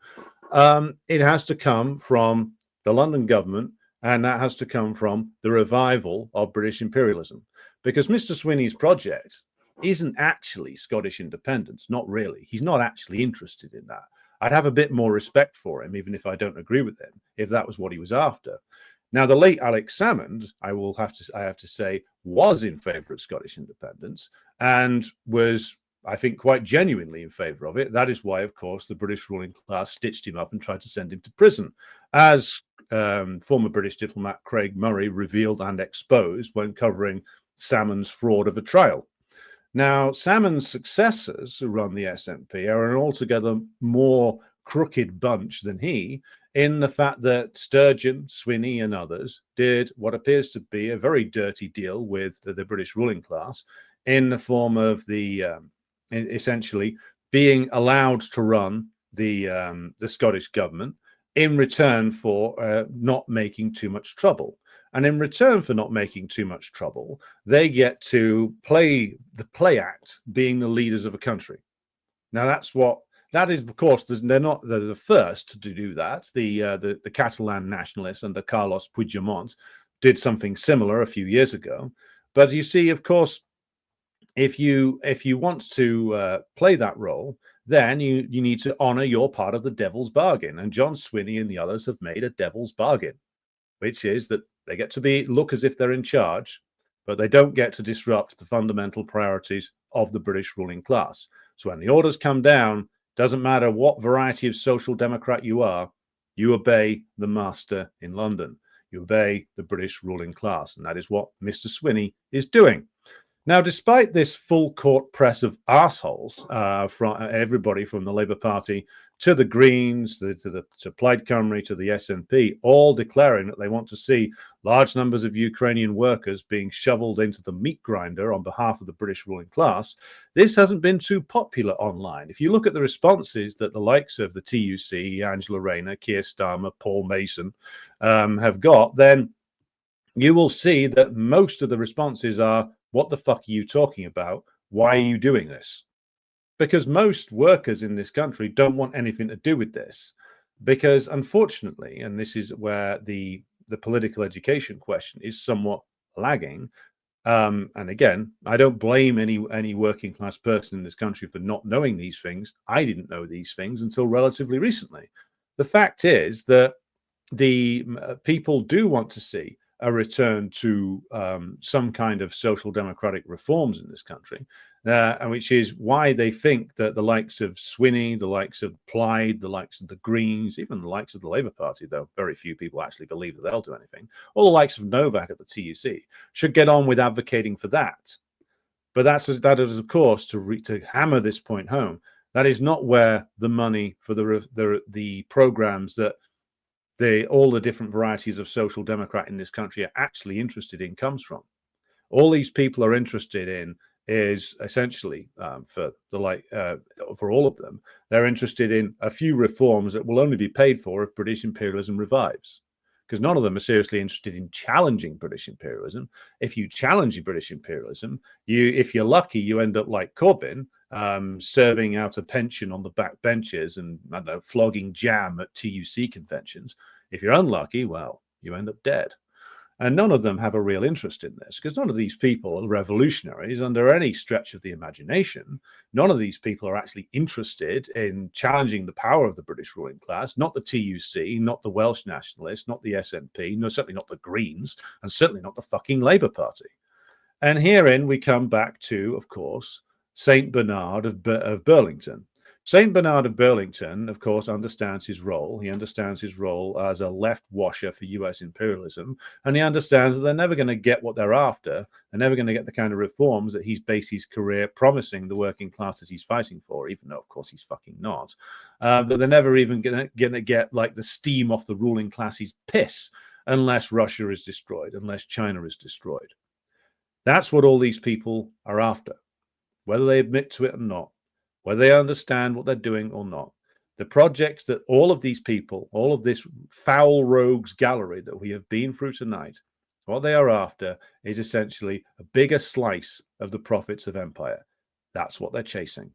it has to come from the London government, and that has to come from the revival of British imperialism. Because Mr. Swinney's project isn't actually Scottish independence, not really. He's not actually interested in that. I'd have a bit more respect for him, even if I don't agree with him, if that was what he was after. Now, the late Alex Salmond, I have to say, was in favour of Scottish independence and was, I think, quite genuinely in favour of it. That is why, of course, the British ruling class stitched him up and tried to send him to prison, as former British diplomat Craig Murray revealed and exposed when covering Salmond's fraud of a trial. Now, Salmond's successors who run the SNP are an altogether more crooked bunch than he, in the fact that Sturgeon, Swinney, and others did what appears to be a very dirty deal with the British ruling class in the form of essentially being allowed to run the Scottish government in return for not making too much trouble. And in return for not making too much trouble, they get to play the play act being the leaders of a country. Now, that is, of course, they're the first to do that. The Catalan nationalists under Carlos Puigdemont did something similar a few years ago. But you see, of course, if you want to play that role, then you need to honor your part of the devil's bargain. And John Swinney and the others have made a devil's bargain, which is that they get to look as if they're in charge, but they don't get to disrupt the fundamental priorities of the British ruling class. So when the orders come down, doesn't matter what variety of social democrat you are, you obey the master in London. You obey the British ruling class. And that is what Mr. Swinney is doing. Now, despite this full court press of assholes from everybody from the Labour Party to the Greens, to Plaid Cymru, to the SNP, all declaring that they want to see large numbers of Ukrainian workers being shoveled into the meat grinder on behalf of the British ruling class, this hasn't been too popular online. If you look at the responses that the likes of the TUC, Angela Rayner, Keir Starmer, Paul Mason have got, then you will see that most of the responses are, what the fuck are you talking about? Why are you doing this? Because most workers in this country don't want anything to do with this. Because unfortunately, and this is where the political education question is somewhat lagging. And again, I don't blame any working class person in this country for not knowing these things. I didn't know these things until relatively recently. The fact is that the people do want to see a return to some kind of social democratic reforms in this country, and which is why they think that the likes of Swinney, the likes of Plaid, the likes of the Greens, even the likes of the Labour Party, though very few people actually believe that they'll do anything, or the likes of Novak at the TUC, should get on with advocating for that. But that is, of course, to hammer this point home, that is not where the money for the programs that all the different varieties of social democrat in this country are actually interested in comes from. All these people are interested in is essentially for all of them, they're interested in a few reforms that will only be paid for if British imperialism revives. Because none of them are seriously interested in challenging British imperialism. If you challenge British imperialism, if you're lucky, you end up like Corbyn, serving out a pension on the back benches and, I don't know, flogging jam at TUC conventions. If you're unlucky, well, you end up dead. And none of them have a real interest in this, because none of these people are revolutionaries under any stretch of the imagination. None of these people are actually interested in challenging the power of the British ruling class, not the TUC, not the Welsh nationalists, not the SNP, no, certainly not the Greens, and certainly not the fucking Labour Party. And herein we come back to, of course, St. Bernard of Burlington. St. Bernard of Burlington, of course, understands his role. He understands his role as a left washer for US imperialism, and he understands that they're never going to get what they're after. They're never going to get the kind of reforms that he's based his career promising the working class that he's fighting for, even though, of course, he's fucking not. That they're never even going to get like the steam off the ruling class's piss unless Russia is destroyed, unless China is destroyed. That's what all these people are after, whether they admit to it or not, whether they understand what they're doing or not. The projects that all of these people, all of this foul rogues gallery that we have been through tonight, what they are after is essentially a bigger slice of the profits of empire. That's what they're chasing.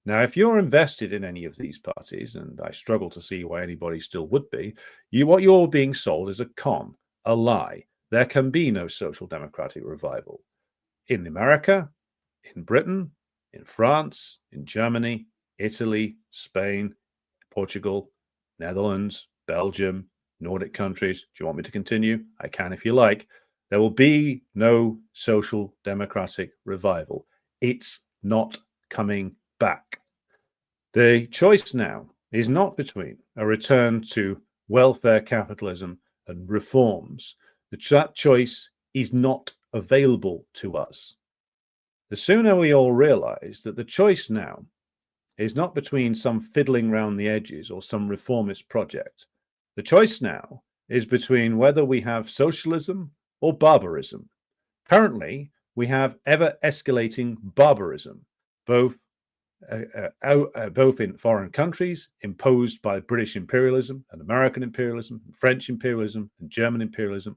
Now, if you're invested in any of these parties, and I struggle to see why anybody still would be, what you're being sold is a con, a lie. There can be no social democratic revival. In America, in Britain, in France, in Germany, Italy, Spain, Portugal, Netherlands, Belgium, Nordic countries. Do you want me to continue? I can if you like. There will be no social democratic revival. It's not coming back. The choice now is not between a return to welfare capitalism and reforms. That choice is not available to us. The sooner we all realize that the choice now is not between some fiddling round the edges or some reformist project. The choice now is between whether we have socialism or barbarism. Currently, we have ever escalating barbarism, both both in foreign countries, imposed by British imperialism and American imperialism, and French imperialism and German imperialism.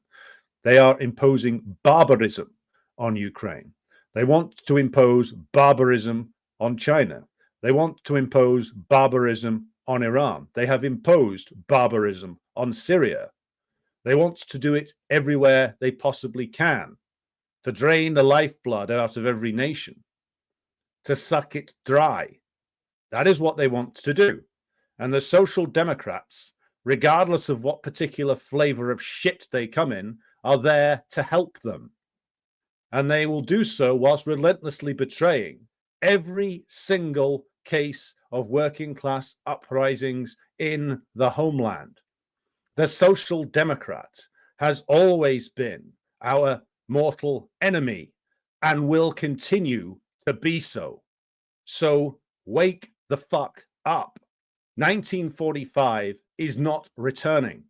They are imposing barbarism on Ukraine. They want to impose barbarism on China. They want to impose barbarism on Iran. They have imposed barbarism on Syria. They want to do it everywhere they possibly can, to drain the lifeblood out of every nation, to suck it dry. That is what they want to do. And the Social Democrats, regardless of what particular flavor of shit they come in, are there to help them. And they will do so whilst relentlessly betraying every single case of working class uprisings in the homeland. The Social Democrat has always been our mortal enemy and will continue to be so. So wake the fuck up. 1945 is not returning,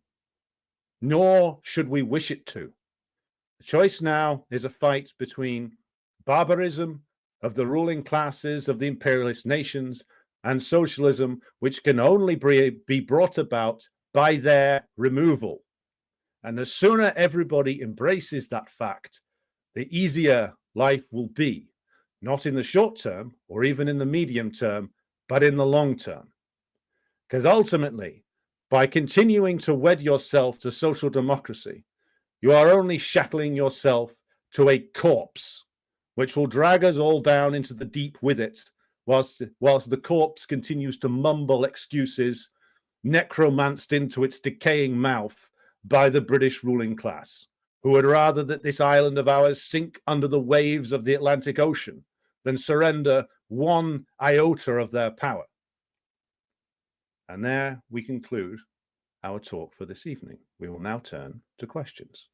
nor should we wish it to. The choice now is a fight between barbarism of the ruling classes of the imperialist nations and socialism, which can only be brought about by their removal. And the sooner everybody embraces that fact, the easier life will be, not in the short term or even in the medium term, but in the long term. Because ultimately, by continuing to wed yourself to social democracy, you are only shackling yourself to a corpse, which will drag us all down into the deep with it, whilst the corpse continues to mumble excuses, necromanced into its decaying mouth by the British ruling class, who would rather that this island of ours sink under the waves of the Atlantic Ocean than surrender one iota of their power. And there we conclude our talk for this evening. We will now turn to questions.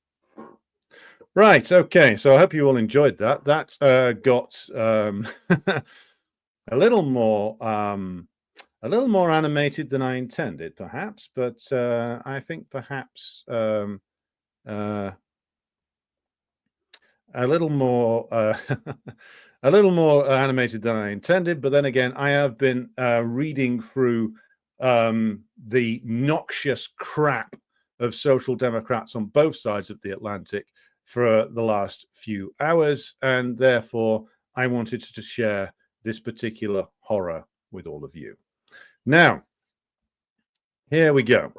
Right, okay, so I hope you all enjoyed that. That got a little more animated than I intended, perhaps, but I think perhaps a little more a little more animated than I intended. But then again, I have been reading through the noxious crap of social democrats on both sides of the Atlantic for the last few hours, and therefore I wanted to share this particular horror with all of you. Now, here we go.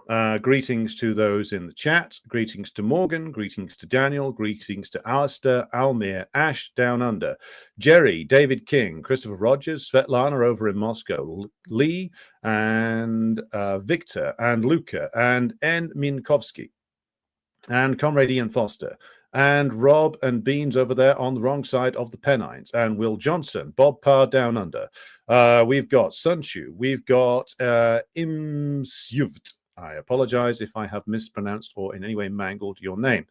Greetings to those in the chat. Greetings to Morgan. Greetings to Daniel. Greetings to Alistair, Almir, Ash down under, Jerry, David King, Christopher Rogers, Svetlana over in Moscow, Lee, and Victor, and Luca, and N. Minkovsky, and Comrade Ian Foster, and Rob and Beans over there on the wrong side of the Pennines, and Will Johnson, Bob Parr down under. We've got Sunshu, we've got Imsyuvt. I apologize if I have mispronounced or in any way mangled your name.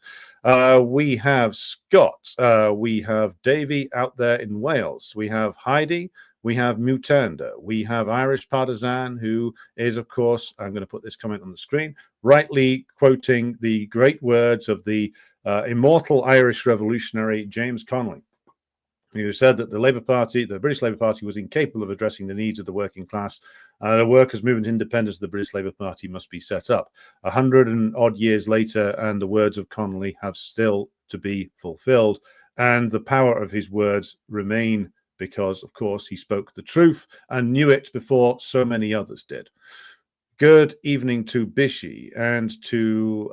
We have Scott, we have Davey out there in Wales, we have Heidi, we have Mutanda, we have Irish Partisan, who is, of course, I'm going to put this comment on the screen, rightly quoting the great words of the immortal Irish revolutionary James Connolly, who said that the Labour Party, the British Labour Party, was incapable of addressing the needs of the working class. The workers' movement independence of the British Labour Party must be set up. 100 and odd years later, and the words of Connolly have still to be fulfilled. And the power of his words remain because, of course, he spoke the truth and knew it before so many others did. Good evening to Bishi and to,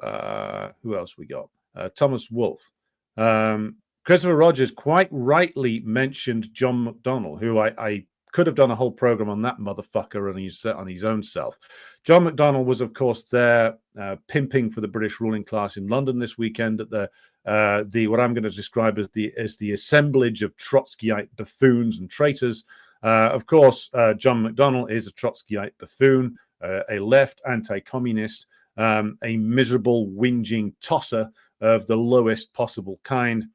who else we got? Thomas Wolfe. Christopher Rogers quite rightly mentioned John McDonnell, who I could have done a whole program on that motherfucker on his own self. John McDonnell was, of course, there pimping for the British ruling class in London this weekend at the what I'm going to describe as the assemblage of Trotskyite buffoons and traitors. Of course, John McDonnell is a Trotskyite buffoon, a left anti-communist, a miserable whinging tosser of the lowest possible kind,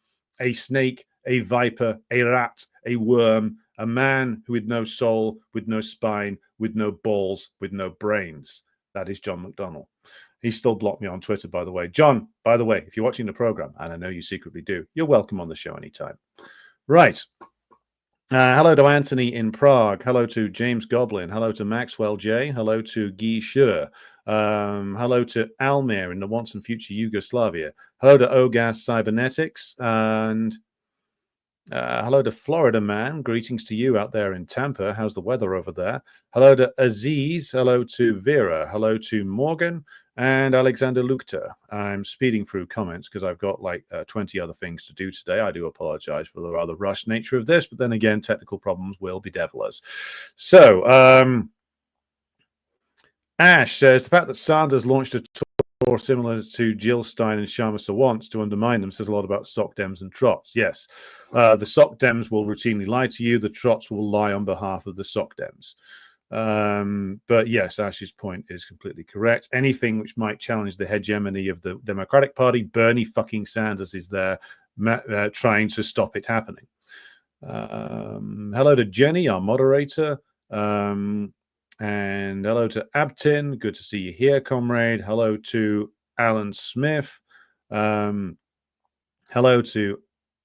a snake, a viper, a rat, a worm, a man who with no soul, with no spine, with no balls, with no brains. That is John McDonnell. He still blocked me on Twitter, by the way. John, by the way, if you're watching the program, and I know you secretly do, you're welcome on the show anytime. Right. Hello to Anthony in Prague. Hello to James Goblin. Hello to Maxwell J. Hello to Guy Schur. Hello to Almir in the once and future Yugoslavia. Hello to Ogas Cybernetics. And hello to Florida Man. Greetings to you out there in Tampa. How's the weather over there? Hello to Aziz. Hello to Vera. Hello to Morgan and Alexander Lukta. I'm speeding through comments because I've got like 20 other things to do today. I do apologize for the rather rushed nature of this, but then again, technical problems will bedevil us. So, Ash says the fact that Sanders launched a tour similar to Jill Stein and Sharma Sawant to undermine them says a lot about Socdems and Trots. Yes, the Socdems will routinely lie to you. The Trots will lie on behalf of the Socdems. But yes, Ash's point is completely correct. Anything which might challenge the hegemony of the Democratic Party, Bernie fucking Sanders is there trying to stop it happening. Hello to Jenny, our moderator. And hello to Abtin. Good to see you here, comrade. Hello to Alan Smith. Hello to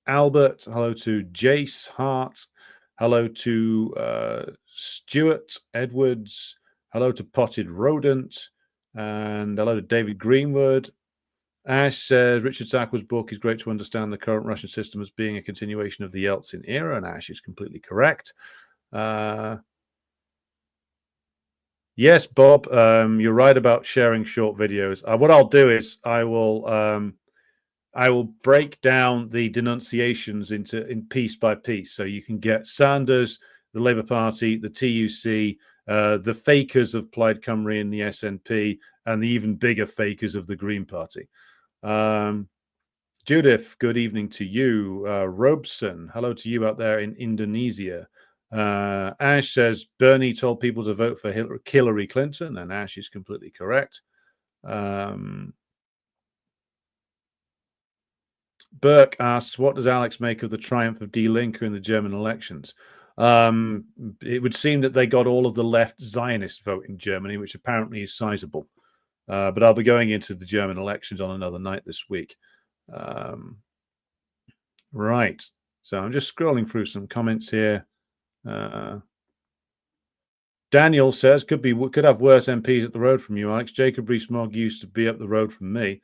Albert. Hello to Jace Hart. Hello to Stuart Edwards. Hello to Potted Rodent. And hello to David Greenwood. Ash says Richard Sackwell's book is great to understand the current Russian system as being a continuation of the Yeltsin era. And Ash is completely correct. Yes, Bob, you're right about sharing short videos. What I'll do is I will break down the denunciations in piece by piece, so you can get Sanders, the Labour Party, the TUC, the fakers of Plaid Cymru and the SNP, and the even bigger fakers of the Green Party. Judith, good evening to you. Robeson, hello to you out there in Indonesia. Ash says Bernie told people to vote for Hillary Clinton, and Ash is completely correct. Burke asks, what does Alex make of the triumph of Die Linke in the German elections? It would seem that they got all of the left Zionist vote in Germany, which apparently is sizable. But I'll be going into the German elections on another night this week. Right. So I'm just scrolling through some comments here. Daniel says could have worse MPs up the road from you, Alex. Jacob Rees-Mogg used to be up the road from me.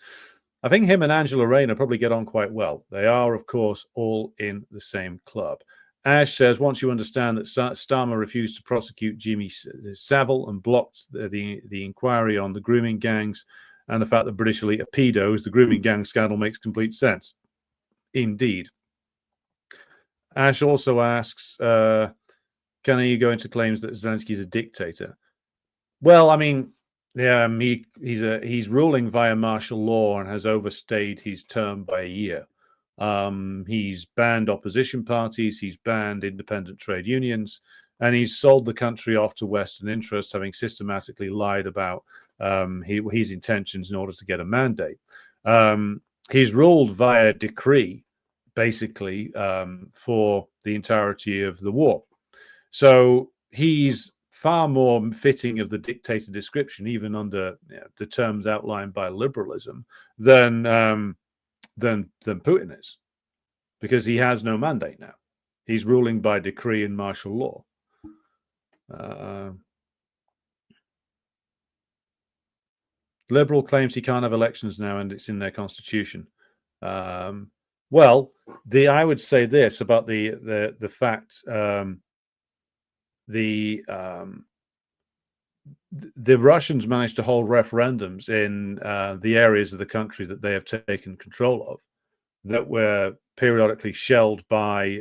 I think him and Angela Rayner probably get on quite well. They are, of course, all in the same club. Ash says once you understand that Starmer refused to prosecute Jimmy Savile and blocked the inquiry on the grooming gangs and the fact that British elite are pedos, the grooming gang scandal makes complete sense. Indeed. Ash also asks, can you go into claims that Zelensky is a dictator? Well, I mean, yeah, he's ruling via martial law and has overstayed his term by a year. He's banned opposition parties, he's banned independent trade unions, and he's sold the country off to Western interests, having systematically lied about his intentions in order to get a mandate. He's ruled via decree, basically, for the entirety of the war. So he's far more fitting of the dictator description, even under the terms outlined by liberalism, than Putin is, because he has no mandate now. He's ruling by decree and martial law. Liberal claims he can't have elections now, and it's in their constitution. Well, I would say this about the fact. The Russians managed to hold referendums in the areas of the country that they have taken control of, that were periodically shelled by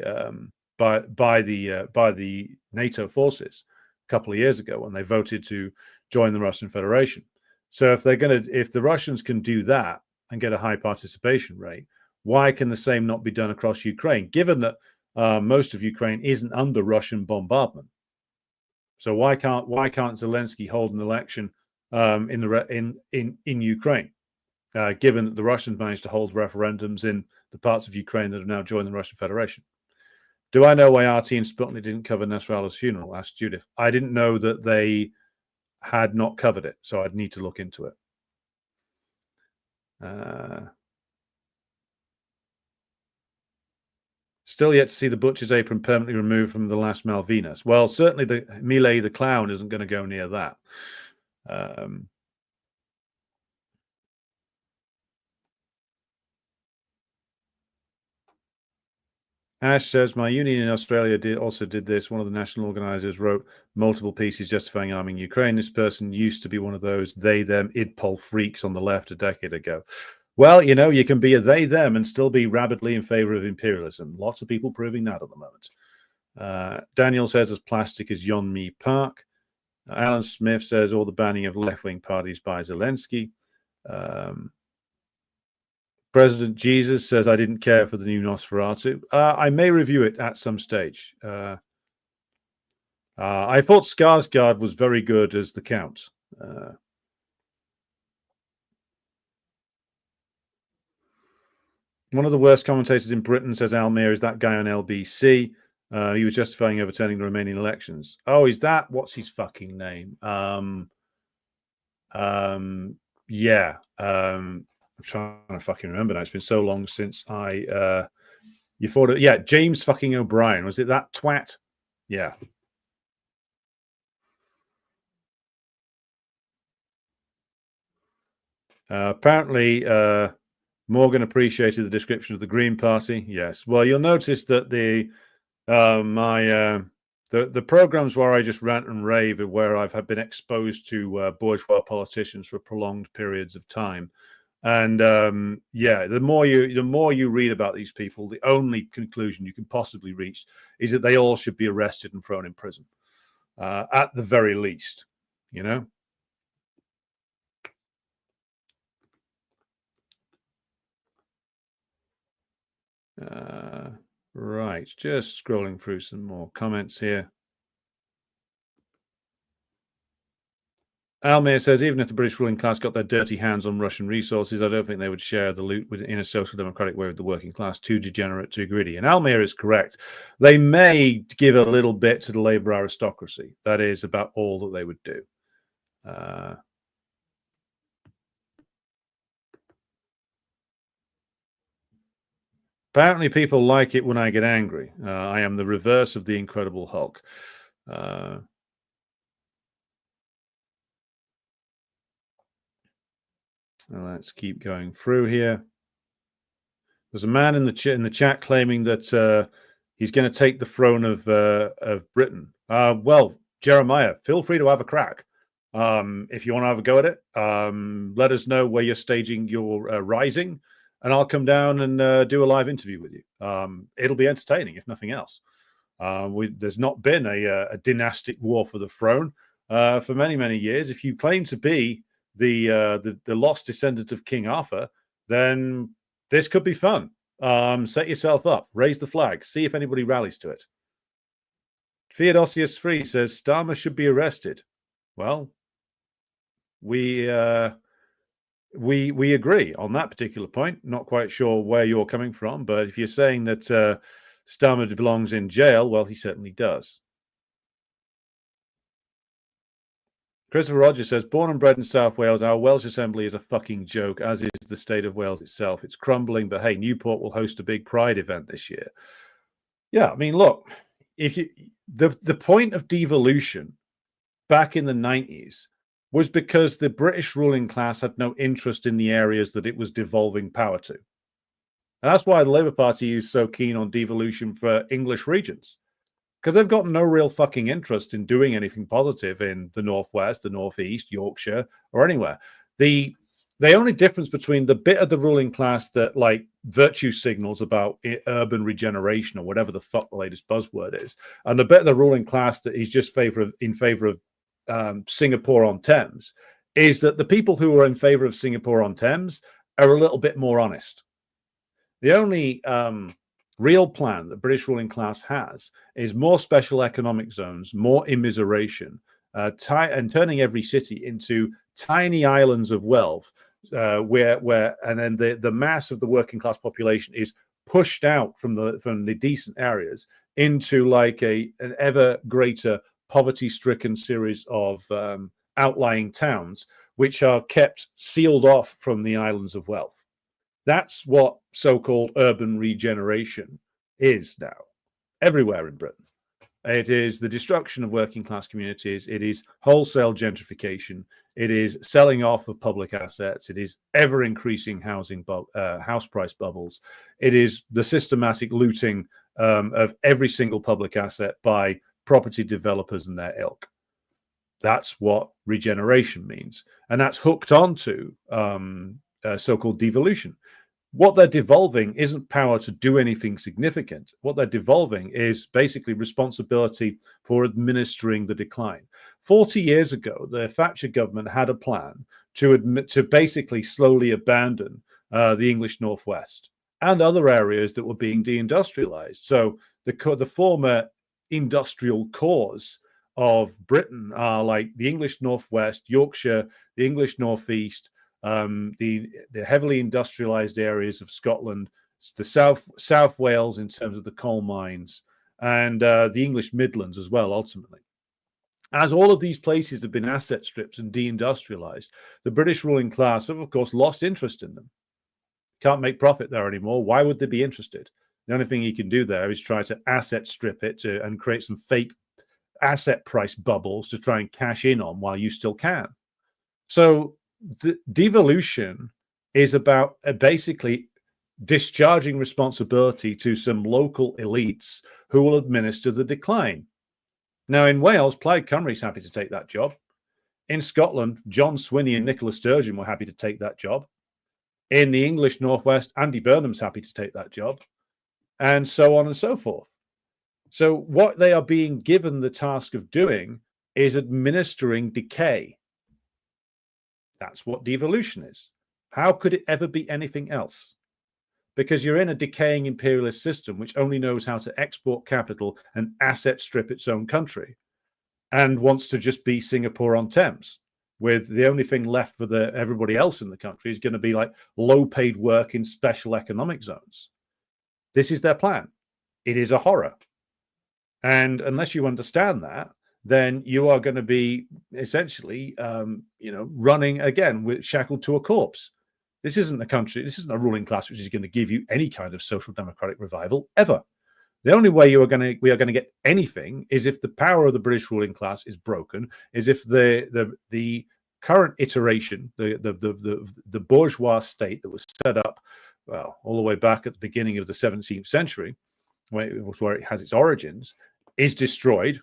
the NATO forces a couple of years ago when they voted to join the Russian Federation. So if the Russians can do that and get a high participation rate, why can the same not be done across Ukraine? Given that most of Ukraine isn't under Russian bombardment. So why can't Zelensky hold an election in Ukraine, given that the Russians managed to hold referendums in the parts of Ukraine that have now joined the Russian Federation? Do I know why RT and Sputnik didn't cover Nasrallah's funeral? Asked Judith. I didn't know that they had not covered it, so I'd need to look into it. Still yet to see the butcher's apron permanently removed from the last Malvinas. Well, certainly the Millet the clown isn't going to go near that. Ash says, my union in Australia also did this. One of the national organisers wrote multiple pieces justifying arming Ukraine. This person used to be one of those they, them, idpol freaks on the left a decade ago. Well, you know, you can be a they, them and still be rabidly in favour of imperialism. Lots of people proving that at the moment. Daniel says, as plastic as Yeonmi Park. Alan Smith says, all the banning of left-wing parties by Zelensky. President Jesus says, I didn't care for the new Nosferatu. I may review it at some stage. I thought Skarsgård was very good as the Count. One of the worst commentators in Britain, says Almir, is that guy on LBC. He was justifying overturning the Romanian elections. Oh, is that? What's his fucking name? Yeah. I'm trying to fucking remember now. It's been so long since you thought it. Yeah, James fucking O'Brien. Was it that twat? Yeah. Apparently, Morgan appreciated the description of the Green Party. Yes. Well, you'll notice that the programs where I just rant and rave are where I've been exposed to bourgeois politicians for prolonged periods of time. And yeah, the more you read about these people, the only conclusion you can possibly reach is that they all should be arrested and thrown in prison, at the very least, you know. Right, just scrolling through some more comments here. Almir says, even if the British ruling class got their dirty hands on Russian resources, I don't think they would share the loot in a social democratic way with the working class. Too degenerate, too greedy. And Almir is correct. They may give a little bit to the Labour aristocracy. That is about all that they would do. Apparently people like it when I get angry. I am the reverse of the Incredible Hulk. Let's keep going through here. There's a man in the chat claiming that he's going to take the throne of Britain. Well, Jeremiah, feel free to have a crack. If you want to have a go at it, let us know where you're staging your rising, and I'll come down and do a live interview with you. It'll be entertaining, if nothing else. There's not been a dynastic war for the throne for many, many years. If you claim to be the lost descendant of King Arthur, then this could be fun. Set yourself up, raise the flag, see if anybody rallies to it. Theodosius 3 says Starmer should be arrested. Well, we agree on that particular point. Not quite sure where you're coming from, but if you're saying that Starmer belongs in jail, well, he certainly does. Christopher Rogers says, born and bred in South Wales, our Welsh Assembly is a fucking joke, as is the state of Wales itself. It's crumbling, but hey, Newport will host a big Pride event this year. Yeah, I mean, look, if you the point of devolution back in the 90s was because the British ruling class had no interest in the areas that it was devolving power to. And that's why the Labour Party is so keen on devolution for English regions. Because they've got no real fucking interest in doing anything positive in the Northwest, the Northeast, Yorkshire, or anywhere. The only difference between the bit of the ruling class that like virtue signals about urban regeneration or whatever the fuck the latest buzzword is, and the bit of the ruling class that is just in favor of Singapore on Thames, is that the people who are in favor of Singapore on Thames are a little bit more honest. The only real plan the British ruling class has is more special economic zones, more immiseration, and turning every city into tiny islands of wealth, where and then the mass of the working class population is pushed out from the decent areas into like an ever greater poverty-stricken series of outlying towns, which are kept sealed off from the islands of wealth. That's what so-called urban regeneration is now everywhere in Britain. It is the destruction of working class communities. It is wholesale gentrification. It is selling off of public assets. It is ever increasing house price bubbles. It is the systematic looting of every single public asset by property developers and their ilk. That's what regeneration means. And that's hooked onto so-called devolution. What they're devolving isn't power to do anything significant. What they're devolving is basically responsibility for administering the decline. 40 years ago, the Thatcher government had a plan to basically slowly abandon the English Northwest and other areas that were being deindustrialized. So the former industrial cores of Britain are like the English Northwest, Yorkshire, the English Northeast, the heavily industrialized areas of Scotland, the South Wales in terms of the coal mines, and the English Midlands as well, ultimately. As all of these places have been asset stripped and deindustrialized, the British ruling class have, of course, lost interest in them. Can't make profit there anymore. Why would they be interested? The only thing you can do there is try to asset strip it and create some fake asset price bubbles to try and cash in on while you still can. So the devolution is about basically discharging responsibility to some local elites who will administer the decline. Now, in Wales, Plaid Cymru is happy to take that job. In Scotland, John Swinney and Nicola Sturgeon were happy to take that job. In the English Northwest, Andy Burnham's happy to take that job, and so on and so forth. So what they are being given the task of doing is administering decay. That's what devolution is. How could it ever be anything else? Because you're in a decaying imperialist system which only knows how to export capital and asset strip its own country and wants to just be Singapore-on-Thames, with the only thing left for everybody else in the country is going to be like low-paid work in special economic zones. This is their plan. It is a horror. And unless you understand that, then you are going to be essentially, running again shackled to a corpse. This isn't a country, this isn't a ruling class which is going to give you any kind of social democratic revival ever. The only way we are going to get anything is if the power of the British ruling class is broken, is if the current iteration, the bourgeois state that was set up, well, all the way back at the beginning of the 17th century, where it has its origins, is destroyed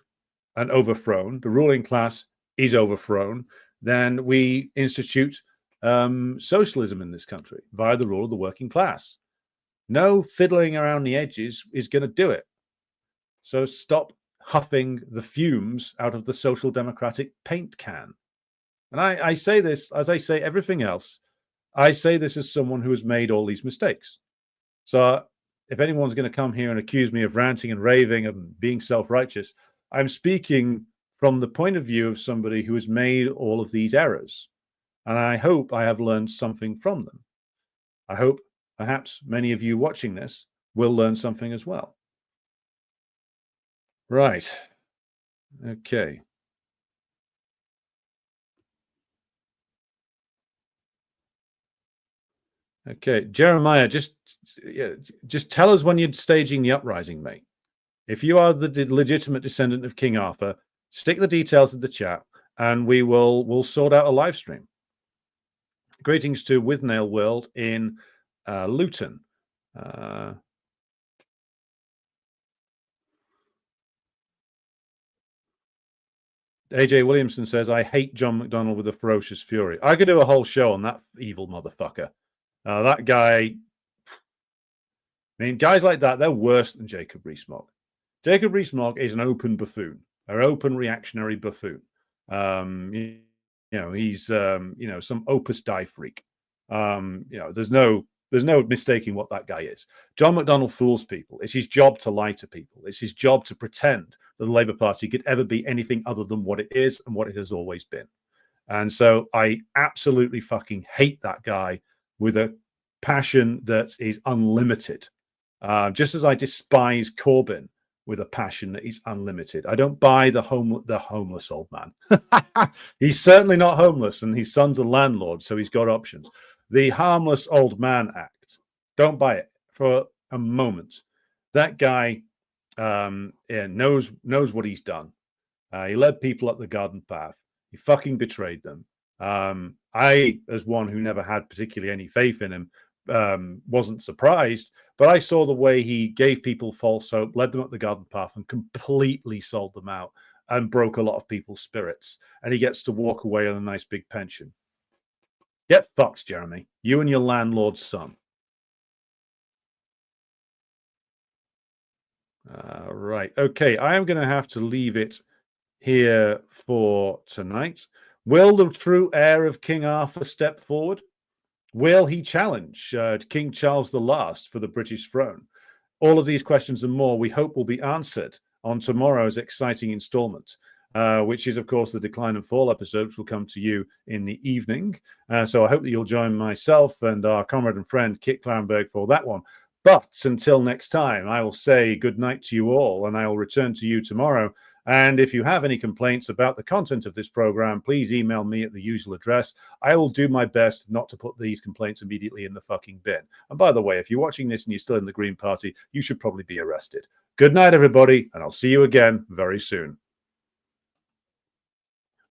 and overthrown, the ruling class is overthrown, then we institute socialism in this country via the rule of the working class. No fiddling around the edges is going to do it. So stop huffing the fumes out of the social democratic paint can. And I say this, as I say everything else, I say this as someone who has made all these mistakes. So if anyone's going to come here and accuse me of ranting and raving and being self-righteous, I'm speaking from the point of view of somebody who has made all of these errors. And I hope I have learned something from them. I hope perhaps many of you watching this will learn something as well. Right. Okay. Okay, Jeremiah, just tell us when you're staging the uprising, mate. If you are the legitimate descendant of King Arthur, stick the details in the chat, and we'll sort out a live stream. Greetings to Withnail World in Luton. AJ Williamson says, I hate John McDonnell with a ferocious fury. I could do a whole show on that evil motherfucker. That guy, I mean, guys like that, they're worse than Jacob Rees-Mogg. Jacob Rees-Mogg is an open buffoon, an open reactionary buffoon. He's some Opus Dei freak. There's no mistaking what that guy is. John McDonnell fools people. It's his job to lie to people. It's his job to pretend that the Labour Party could ever be anything other than what it is and what it has always been. And so I absolutely fucking hate that guy with a passion that is unlimited. Just as I despise Corbyn with a passion that is unlimited. I don't buy the homeless old man. He's certainly not homeless, and his son's a landlord, so he's got options. The harmless old man act, don't buy it for a moment. That guy knows what he's done. He led people up the garden path. He fucking betrayed them. I, as one who never had particularly any faith in him, wasn't surprised, but I saw the way he gave people false hope, led them up the garden path, and completely sold them out and broke a lot of people's spirits. And he gets to walk away on a nice big pension. Get fucked, Jeremy. You and your landlord's son. Right. Okay. I am going to have to leave it here for tonight. Will the true heir of King Arthur step forward? Will he challenge King Charles the Last for the British throne? All of these questions and more we hope will be answered on tomorrow's exciting installment, which is, of course, the Decline and Fall episode, which will come to you in the evening. So I hope that you'll join myself and our comrade and friend Kit Clarenberg for that one. But until next time, I will say good night to you all, and I will return to you tomorrow. And if you have any complaints about the content of this program, please email me at the usual address. I will do my best not to put these complaints immediately in the fucking bin. And by the way, if you're watching this and you're still in the Green Party, you should probably be arrested. Good night, everybody, and I'll see you again very soon.